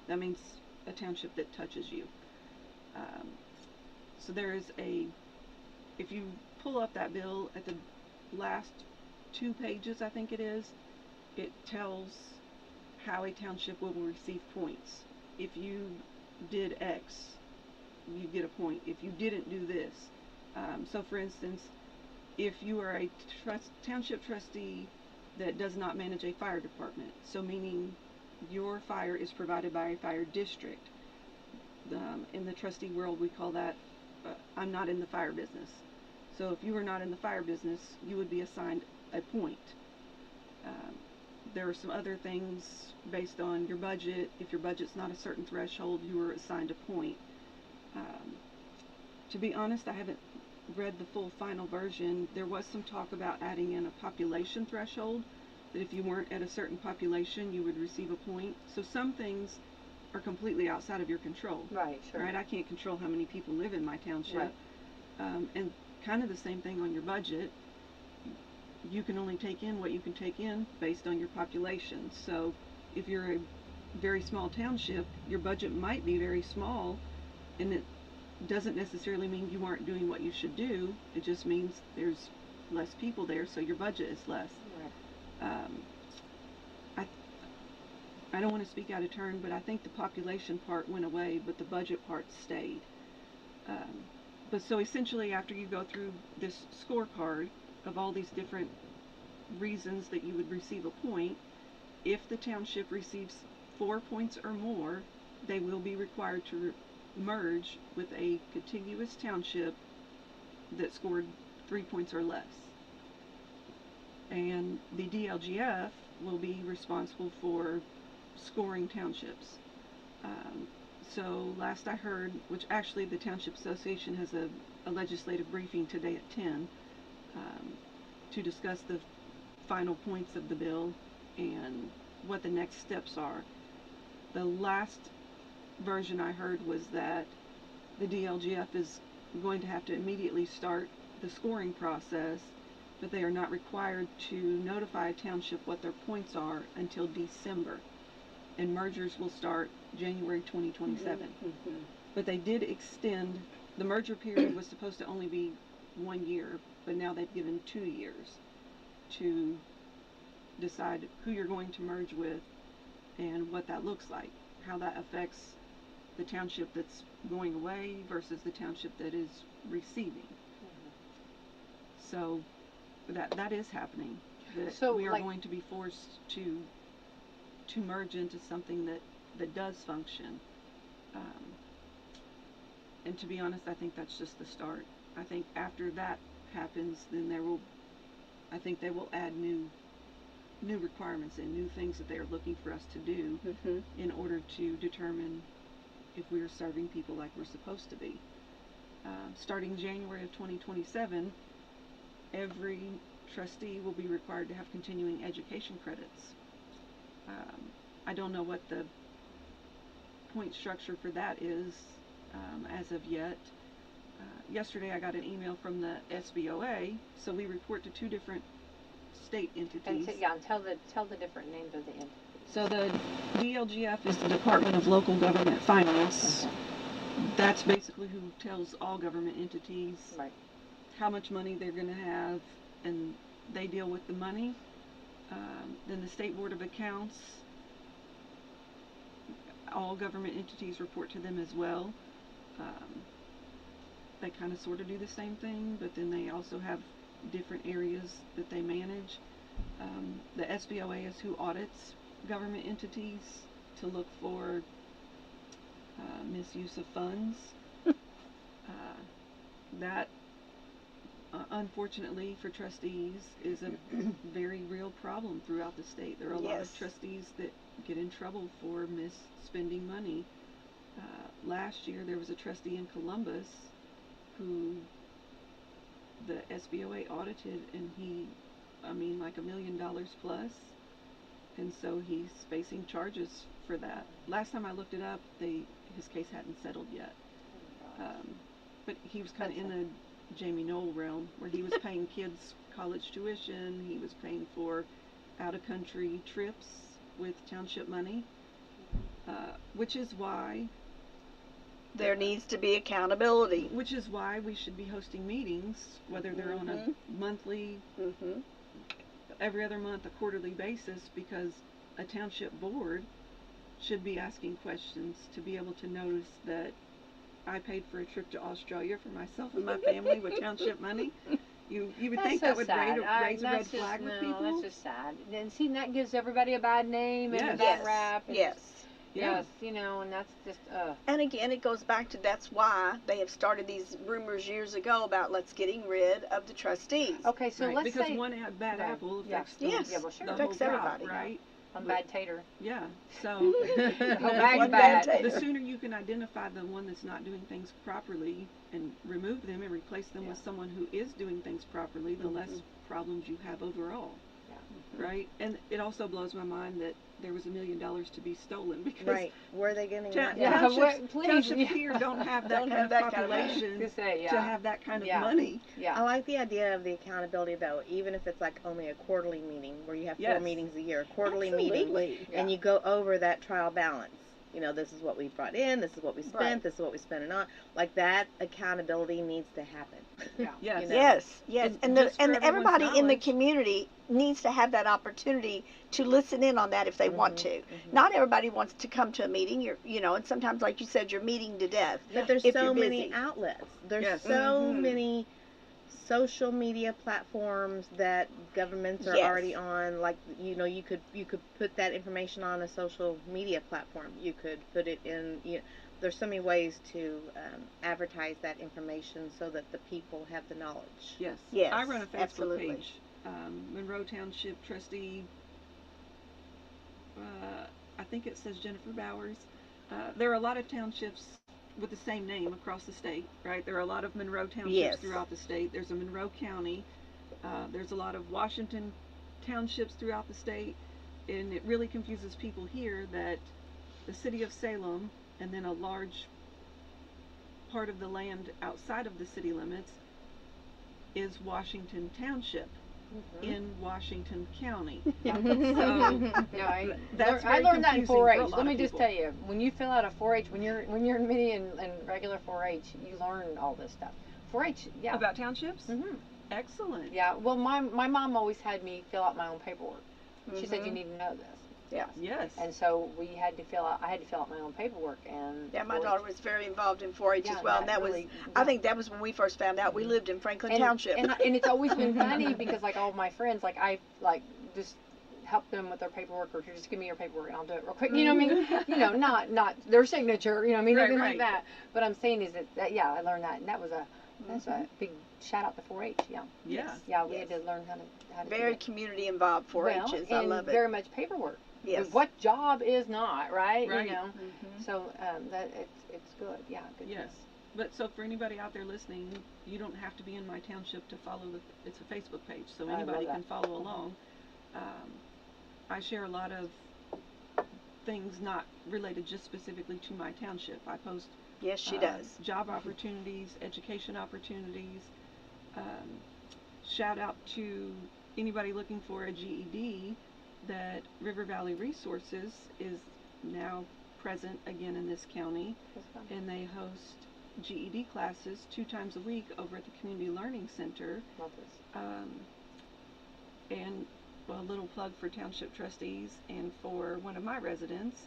That means a township that touches you. So there is if you pull up that bill at the last 2 pages, I think it is, it tells how a township will receive points. If you did X, you get a point. If you didn't do this, so for instance, if you are a township trustee that does not manage a fire department, so meaning your fire is provided by a fire district, in the trustee world we call that I'm not in the fire business. So if you are not in the fire business, you would be assigned a point. There are some other things based on your budget. If your budget's not a certain threshold, you are assigned a point. To be honest, I haven't read the full final version. There was some talk about adding in a population threshold, that if you weren't at a certain population, you would receive a point. So some things are completely outside of your control. Right, sure. Right? I can't control how many people live in my township. Right. And kind of the same thing on your budget. You can only take in what you can take in based on your population. So if you're a very small township, your budget might be very small, and it doesn't necessarily mean you aren't doing what you should do. It just means there's less people there, so your budget is less. Right. I don't want to speak out of turn, but I think the population part went away, but the budget part stayed. But so essentially, after you go through this scorecard of all these different reasons that you would receive a point, if the township receives 4 points or more, they will be required to merge with a contiguous township that scored 3 points or less. And the DLGF will be responsible for scoring townships. So last I heard, which actually the Township Association has a legislative briefing today at 10 to discuss the final points of the bill and what the next steps are. The last version I heard was that the DLGF is going to have to immediately start the scoring process but they are not required to notify a township what their points are until December. And mergers will start January 2027. But they did extend, the merger period was supposed to only be 1 year, but now they've given 2 years to decide who you're going to merge with and what that looks like, how that affects the township that's going away versus the township that is receiving. So that is happening. That So, we are like, going to be forced to merge into something that does function. And to be honest, I think that's just the start. I think after that happens, then I think they will add new requirements and new things that they are looking for us to do in order to determine if we are serving people like we're supposed to be. Starting January of 2027, every trustee will be required to have continuing education credits. I don't know what the point structure for that is as of yet. Yesterday I got an email from the SBOA, so we report to 2 different state entities. And tell the different names of the entities. So the DLGF is the Department of Local Government Finance. That's basically who tells all government entities how much money they're going to have, and they deal with the money. Then the State Board of Accounts, all government entities report to them as well. They kind of sort of do the same thing, but then they also have different areas that they manage. The SBOA is who audits government entities to look for misuse of funds. That unfortunately for trustees is a very real problem throughout the state. There are a lot of trustees that get in trouble for misspending money. Last year there was a trustee in Columbus who the SBOA audited, and like $1 million plus, and so he's facing charges for that. Last time I looked it up, his case hadn't settled yet. But he was kind of in the Jamie Knoll realm, where he was paying kids college tuition, he was paying for out-of-country trips with township money, which is why there needs to be accountability. Which is why we should be hosting meetings, whether they're on a monthly, every other month, a quarterly basis, because a township board should be asking questions to be able to notice that I paid for a trip to Australia for myself and my family with township money. You would think that would raise a red flag with people. That's just sad. And see, that gives everybody a bad name and a bad rap. And Yes, and that's just, And again, it goes back to, that's why they have started these rumors years ago about let's getting rid of the trustees. Okay, so let's because say... one bad apple affects the well, sure. the affects whole everybody. crowd, right? One bad tater. Yeah, so the sooner you can identify the one that's not doing things properly and remove them and replace them with someone who is doing things properly, the less problems you have overall. Right? And it also blows my mind that there was $1 million to be stolen, because where are they getting that? Townships here don't have that kind of population to have that kind of money. I like the idea of the accountability, though, even if it's like only a quarterly meeting where you have 4 meetings a year, a quarterly meeting, and you go over that trial balance. This is what we brought in, this is what we spent, this is what we spent it on. Like, that accountability needs to happen. Yes. And everybody in the community needs to have that opportunity to listen in on that if they want to. Not everybody wants to come to a meeting, and sometimes, like you said, you're meeting to death. But there's so many outlets. There's so many social media platforms that governments are already on. Like, you could put that information on a social media platform. You could put it in, there's so many ways to advertise that information so that the people have the knowledge. Yes. I run a Facebook page. Monroe Township Trustee, I think it says Jennifer Bowers. There are a lot of townships with the same name across the state, right? There are a lot of Monroe Townships throughout the state. There's a Monroe County. There's a lot of Washington Townships throughout the state. And it really confuses people here that the city of Salem, and then a large part of the land outside of the city limits, is Washington Township. in Washington County. Yeah. So I that's very learned that in confusing for a 4-H. lot Let me of just people. tell you, when you fill out a 4-H, when you're in mini and regular 4-H, you learn all this stuff. 4-H, yeah. About townships? Mhm. Excellent. Yeah. Well, my mom always had me fill out my own paperwork. She said you Mhm. need to know this. Yes. Yes. And so I had to fill out my own paperwork, and Yeah, my 4-H daughter was very involved in 4-H Yeah, as well, that and that really- was, yeah. I think that was when we first found out. We lived in Franklin Township. And it's always been funny because like all my friends, like I like just help them with their paperwork, or just give me your paperwork and I'll do it real quick. You know what I mean? You know, not their signature. You know what I mean? Right, Nothing right. like that. But I'm saying is that yeah, I learned that, and that's a big shout out to 4-H. Yeah. Yeah. Yeah, we had Yes. to learn how to Very do it. community involved 4-H's. I and love it. very much paperwork. Yes. What job is not right? Right. You know. Mhm. So that it's good. Yeah. Good. Yes. But so for anybody out there listening, you don't have to be in my township to follow it's a Facebook page, so I love anybody that. can follow along. I share a lot of things not related just specifically to my township. I post Yes, she does. job opportunities, education opportunities. Shout out to anybody looking for a GED that River Valley Resources is now present again in this county, That's fun. and they host GED classes 2 times a week over at the Community Learning Center. Love this. And well, a little plug for Township trustees and for one of my residents.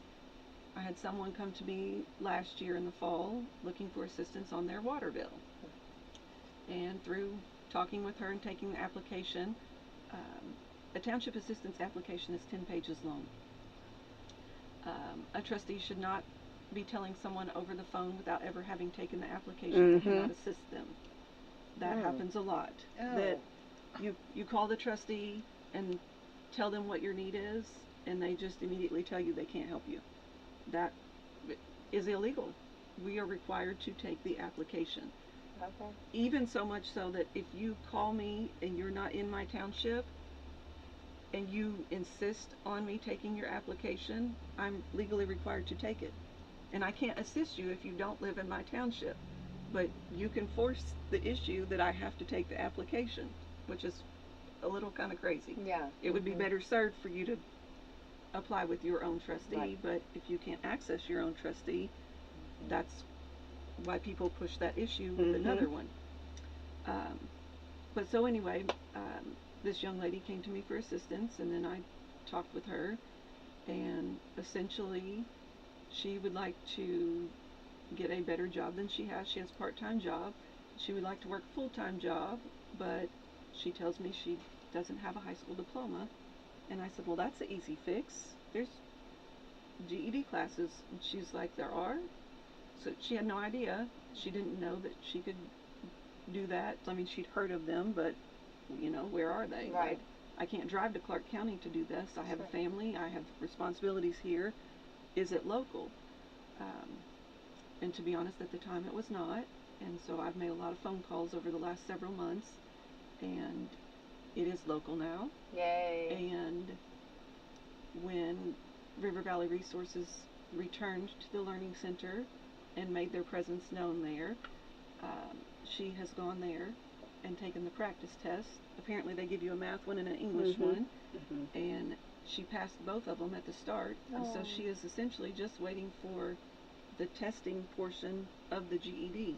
I had someone come to me last year in the fall looking for assistance on their water bill. And through talking with her and taking the application, a township assistance application is 10 pages long. A trustee should not be telling someone over the phone without ever having taken the application they cannot assist them. That happens a lot. That you call the trustee and tell them what your need is, and they just immediately tell you they can't help you. That is illegal. We are required to take the application. Okay. Even so much so that if you call me and you're not in my township and you insist on me taking your application, I'm legally required to take it. And I can't assist you if you don't live in my township. But you can force the issue that I have to take the application, which is a little kind of crazy. Yeah. It would be better served for you to apply with your own trustee, Right. but if you can't access your own trustee, that's why people push that issue with another one. But so anyway, this young lady came to me for assistance, and then I talked with her, and essentially she would like to get a better job than she has. She has a part-time job. She would like to work a full-time job, but she tells me she doesn't have a high school diploma. And I said, well, that's an easy fix. There's GED classes. And she's like, there are? So she had no idea. She didn't know that she could do that. I mean, she'd heard of them, but, you know, where are they? Right. I can't drive to Clark County to do this. I have Sure. a family. I have responsibilities here. Is it local? And to be honest, at the time it was not. And so I've made a lot of phone calls over the last several months, and it is local now. Yay. And when River Valley Resources returned to the Learning Center and made their presence known there, she has gone there and taken the practice test. Apparently they give you a math one and an English one, and she passed both of them at the start. And so she is essentially just waiting for the testing portion of the GED.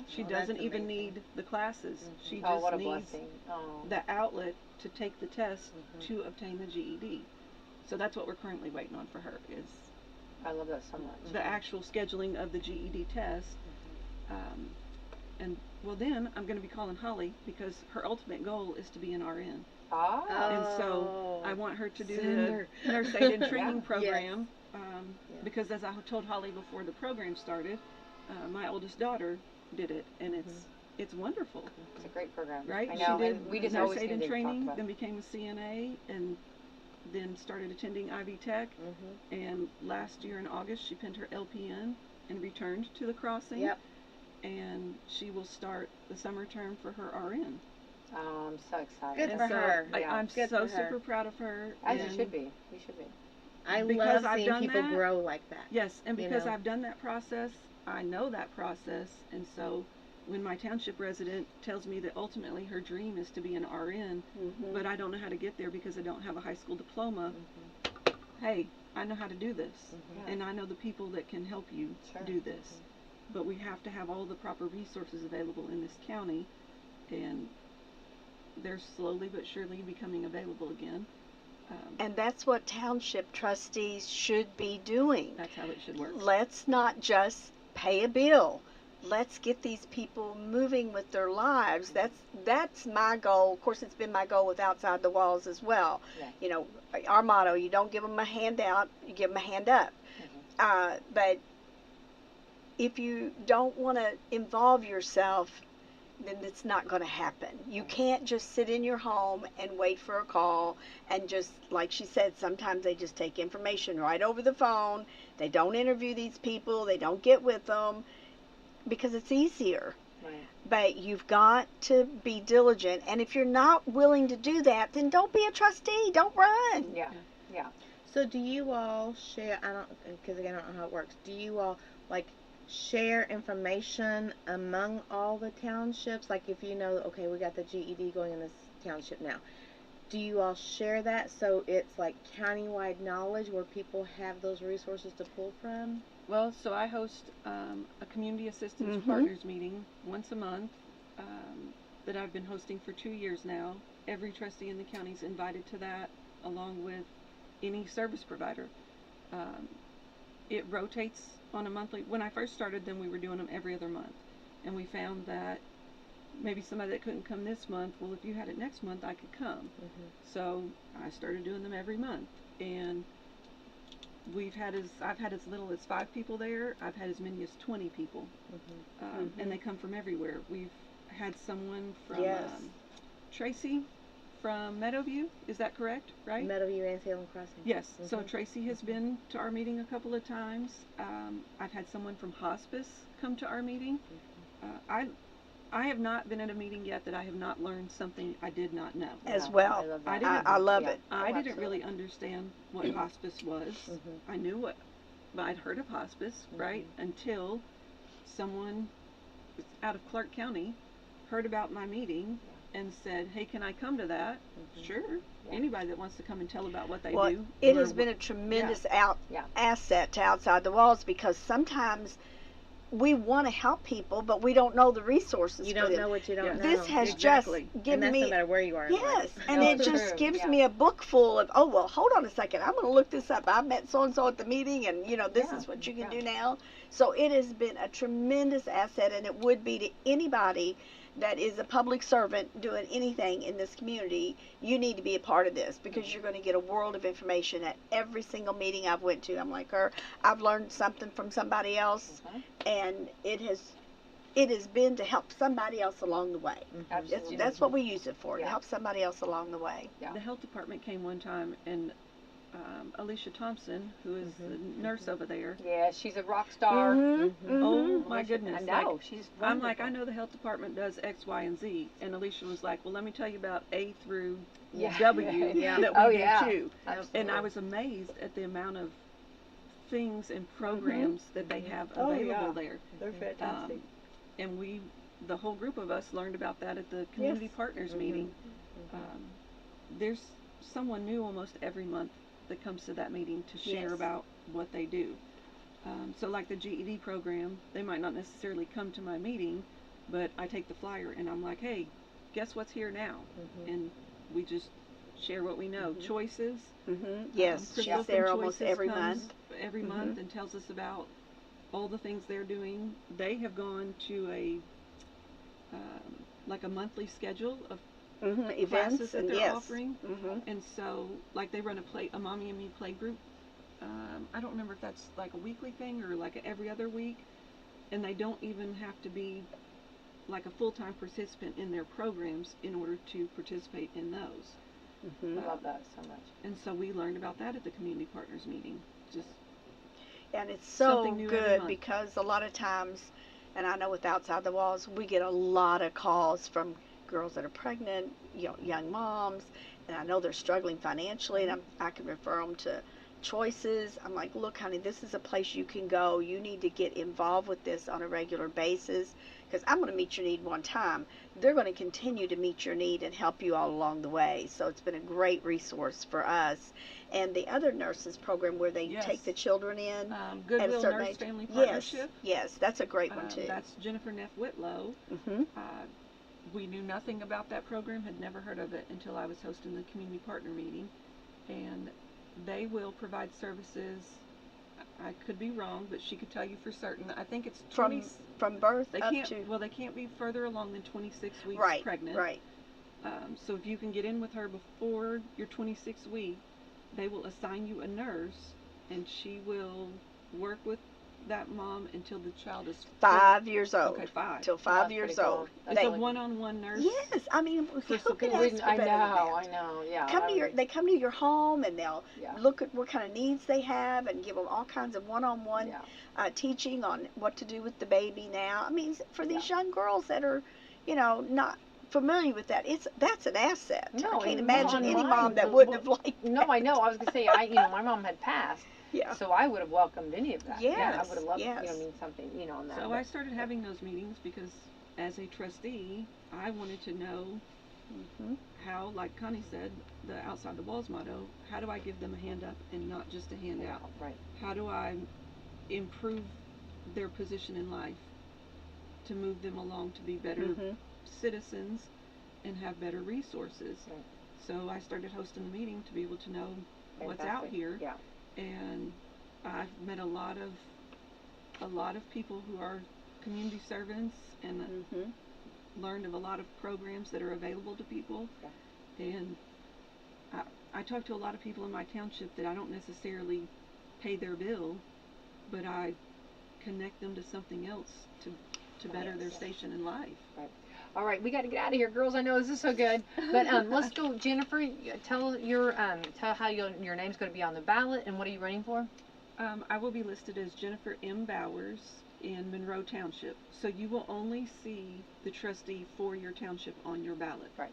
She doesn't even need the classes. She Oh, what just a needs blessing. Oh. the outlet to take the test to obtain the GED. So that's what we're currently waiting on for her, is I love that so much. the actual scheduling of the GED test. And well, then I'm going to be calling Holly, because her ultimate goal is to be an RN. And so I want her to do the nurse aid and training program, because as I told Holly before the program started, my oldest daughter did it, and it's wonderful. It's a great program. Right? I know. She did And we just nurse always aid need and to talk training, about then it. became a CNA, and then started attending Ivy Tech. And last year in August, she pinned her LPN and returned to the Crossing. Yep. And she will start the summer term for her RN. Oh, I'm so excited. Good And for so her. I'm Good so for her. super proud of her. As you and should be. You should be. I because love I've seeing done people that, grow like that. Yes, and you because know? I've done that process, I know that process, and so when my township resident tells me that ultimately her dream is to be an RN, but I don't know how to get there because I don't have a high school diploma, hey, I know how to do this, and I know the people that can help you do this. But we have to have all the proper resources available in this county, and they're slowly but surely becoming available again. And that's what township trustees should be doing. That's how it should work. Let's not just pay a bill. Let's get these people moving with their lives. That's my goal. Of course, it's been my goal with Outside the Walls as well. Yeah. You know, our motto, you don't give them a handout, you give them a hand up. But if you don't want to involve yourself, then it's not going to happen. You can't just sit in your home and wait for a call and just, like she said, sometimes they just take information right over the phone. They don't interview these people. They don't get with them because it's easier. Right. But you've got to be diligent. And if you're not willing to do that, then don't be a trustee. Don't run. Yeah. Yeah. So do you all share, because again, I don't know how it works, do you all, like, share information among all the townships? Like, if you know, okay, we got the GED going in this township now, do you all share that so it's like countywide knowledge where people have those resources to pull from? Well, so I host a community assistance partners meeting once a month that I've been hosting for 2 years now. Every trustee in the county is invited to that, along with any service provider. It rotates on a monthly. When I first started them, we were doing them every other month, and we found that maybe somebody that couldn't come this month, well, if you had it next month, I could come. So I started doing them every month, and I've had as little as 5 people there. I've had as many as 20 people, and they come from everywhere. We've had someone from Tracy from Meadowview. Is that correct? Right? Meadowview and Salem Crossing. Yes. So Tracy has been to our meeting a couple of times. I've had someone from hospice come to our meeting. I have not been at a meeting yet that I have not learned something I did not know. As well. I love it. I didn't really understand what hospice was. I knew I'd heard of hospice, right? Until someone out of Clark County heard about my meeting and said, hey, can I come to that? Sure. Anybody that wants to come and tell about what they do. It has been a tremendous asset to Outside the Walls, because sometimes we want to help people, but we don't know the resources. You don't know what you don't know. This has just given me, no matter where you are. Yes, and it just gives me a book full of, oh, well, hold on a second, I'm going to look this up. I met so-and-so at the meeting, and, you know, this is what you can do now. So it has been a tremendous asset, and it would be to anybody that is a public servant doing anything in this community. You need to be a part of this, because you're going to get a world of information at every single meeting I've went to. I'm like her. I've learned something from somebody else, and it has been to help somebody else along the way. That's what we use it for, to help somebody else along the way. The health department came one time, and Alicia Thompson, who is the nurse over there. Yeah, she's a rock star. Oh my goodness! I know, she's wonderful. I'm like, I know the health department does X, Y, and Z, and Alicia was like, well, let me tell you about A through W that we do too. Absolutely. And I was amazed at the amount of things and programs that they have available there. They're fantastic. And the whole group of us learned about that at the community partners meeting. There's someone new almost every month that comes to that meeting to share about what they do. So like the GED program, they might not necessarily come to my meeting, but I take the flyer and I'm like, hey, guess what's here now? And we just share what we know. Choices. Yes, she's there almost every month. Every month, and tells us about all the things they're doing. They have gone to a like a monthly schedule of events that they're offering. And so, like, they run a Mommy and Me play group. I don't remember if that's like a weekly thing or like every other week. And they don't even have to be like a full-time participant in their programs in order to participate in those. I love that so much. And so we learned about that at the community partners meeting. And it's so good, because a lot of times, and I know with Outside the Walls, we get a lot of calls from girls that are pregnant, young moms, and I know they're struggling financially, and I can refer them to choices. I'm like, look, honey, this is a place you can go. You need to get involved with this on a regular basis, because I'm going to meet your need one time. They're going to continue to meet your need and help you all along the way. So it's been a great resource for us. And the other nurses program where they Yes. take the children in Goodwill at a certain Nurse age. Family Yes, Partnership. yes, that's a great one too. That's Jennifer Neff Whitlow. Mm-hmm. We knew nothing about that program, had never heard of it until I was hosting the community partner meeting. And they will provide services. I could be wrong, but she could tell you for certain. I think it's 20, from birth they up can't, to well, they can't be further along than 26 weeks right, pregnant. right. So if you can get in with her before your 26th week, they will assign you a nurse, and she will work with that mom until the child is 5 years old. Okay, 5. Till 5 years pretty cool. old. That's It's a really one-on-one nurse. Yes, I mean, who can ask for I better know, than that? yeah. They come to your home, and they'll Yeah. look at what kind of needs they have and give them all kinds of one-on-one Yeah. teaching on what to do with the baby now. I mean, for these Yeah. young girls that are, not familiar with that, that's an asset. No, I can't and imagine any mine, mom that wouldn't have liked No, that. I know. I was gonna say, my mom had passed, Yeah. so I would have welcomed any of that. Yeah, I would have loved, Yes. something, on that. So I started having those meetings because as a trustee, I wanted to know Mm-hmm. how, like Connie said, the outside the walls motto, how do I give them a hand up and not just a hand Yeah, out? right. How do I improve their position in life to move them along to be better Mm-hmm. citizens and have better resources? Right. So I started hosting the meeting to be able to know what's out Fantastic. here. Yeah. And I've met a lot of people who are community servants, and Mm-hmm. learned of a lot of programs that are available to people. Yeah. And I talk to a lot of people in my township that I don't necessarily pay their bill, but I connect them to something else to better their station in life. Right. All right, we got to get out of here, girls. I know this is so good, but let's go, Jennifer. Tell how your name's going to be on the ballot, and what are you running for? I will be listed as Jennifer M. Bowers in Monroe Township, so you will only see the trustee for your township on your ballot. Right.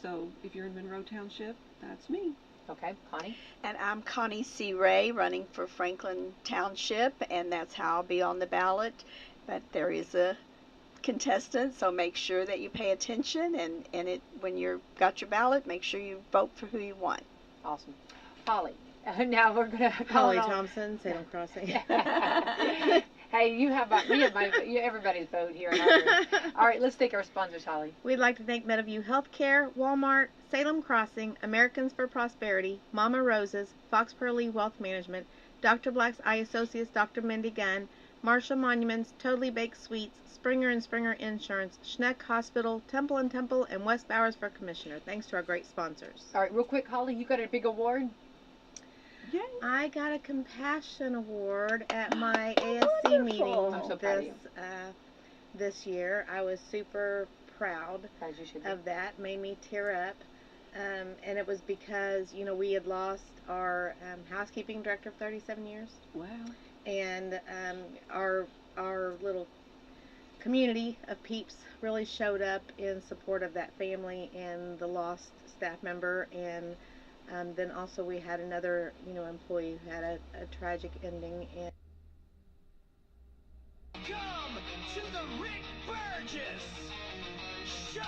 So if you're in Monroe Township, that's me. Okay, Connie. And I'm Connie C. Ray, running for Franklin Township, and that's how I'll be on the ballot. But there is a contestant, so make sure that you pay attention, and when you've got your ballot, make sure you vote for who you want. Awesome. Holly. Now we're gonna Holly Thompson, Salem Crossing. Hey, you have everybody's vote here. In our room. All right, let's take our sponsors, Holly. We'd like to thank Meadowview Healthcare, Walmart, Salem Crossing, Americans for Prosperity, Mama Roses, Fox Pearly Wealth Management, Dr. Black's Eye Associates, Dr. Mindy Gunn, Marshall Monuments, Totally Baked Sweets, Springer and Springer Insurance, Schneck Hospital, Temple and Temple, and West Bowers for Commissioner. Thanks to our great sponsors. All right, real quick, Holly, you got a big award? Yay. I got a Compassion Award at my ASC meeting I'm so proud of you. this year. I was super proud As you should be. of that. Made me tear up. And it was because, we had lost our housekeeping director of 37 years. Wow. And our little community of peeps really showed up in support of that family and the lost staff member. And then also we had another, employee who had a tragic ending. And Come to the Rick Burgess Show.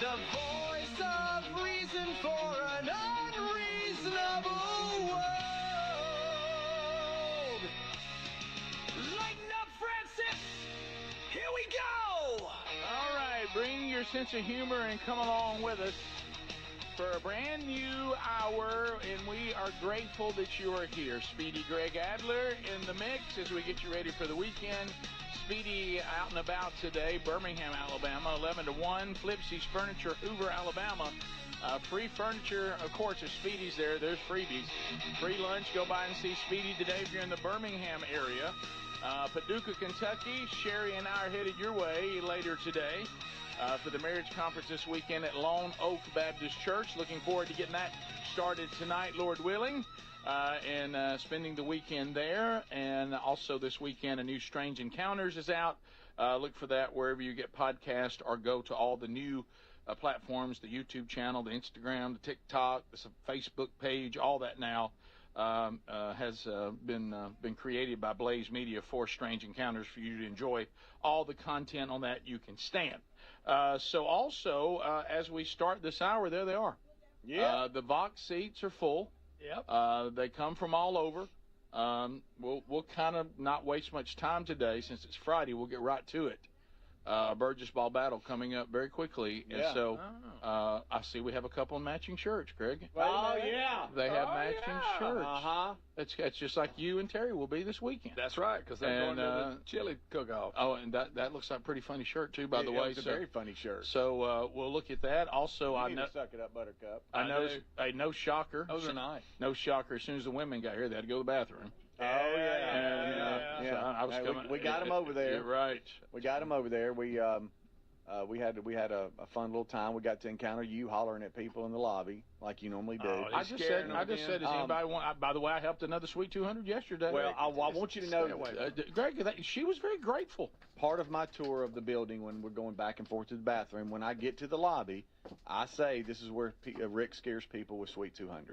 The voice of reason for an unreasonable world. Lighten up, Francis. Here we go. All right, bring your sense of humor and come along with us for a brand new hour, and we are grateful that you are here. Speedy Greg Adler in the mix as we get you ready for the weekend. Speedy out and about today, Birmingham, Alabama, 11 to 1. Flipsy's Furniture, Hoover, Alabama. Free furniture, of course, if Speedy's there, there's freebies. Free lunch, go by and see Speedy today if you're in the Birmingham area. Paducah, Kentucky, Sherry and I are headed your way later today for the marriage conference this weekend at Lone Oak Baptist Church. Looking forward to getting that started tonight, Lord willing, and spending the weekend there. And also this weekend, a new Strange Encounters is out. Look for that wherever you get podcasts, or go to all the new platforms, the YouTube channel, the Instagram, the TikTok, the Facebook page, all that now has been created by Blaze Media for Strange Encounters for you to enjoy all the content on that you can stand. So also, as we start this hour, there they are. Yeah. The Vox seats are full. Yep. They come from all over. We'll kind of not waste much time today since it's Friday. We'll get right to it. Burgess Ball Battle coming up very quickly. Yeah. And so I see we have a couple of matching shirts, Greg. Oh, yeah. They have matching shirts. Uh-huh. It's just like you and Terry will be this weekend. That's right, because they're going to the chili cook-off. Oh, and that looks like a pretty funny shirt, too, by the way. It's a very funny shirt. So we'll look at that. Also, I know. Suck it up, Buttercup. I know. Hey, no shocker. Those are nice. No shocker. As soon as the women got here, they had to go to the bathroom. Oh, yeah. So I was coming. We got them over there. You're right. We got them over there. We had a fun little time. We got to encounter you hollering at people in the lobby like you normally do. Oh, I just said, does anybody want? By the way, I helped another Sweet 200 yesterday. Well, I want you to know, Greg, she was very grateful. Part of my tour of the building when we're going back and forth to the bathroom, when I get to the lobby, I say this is where Rick scares people with Sweet 200s.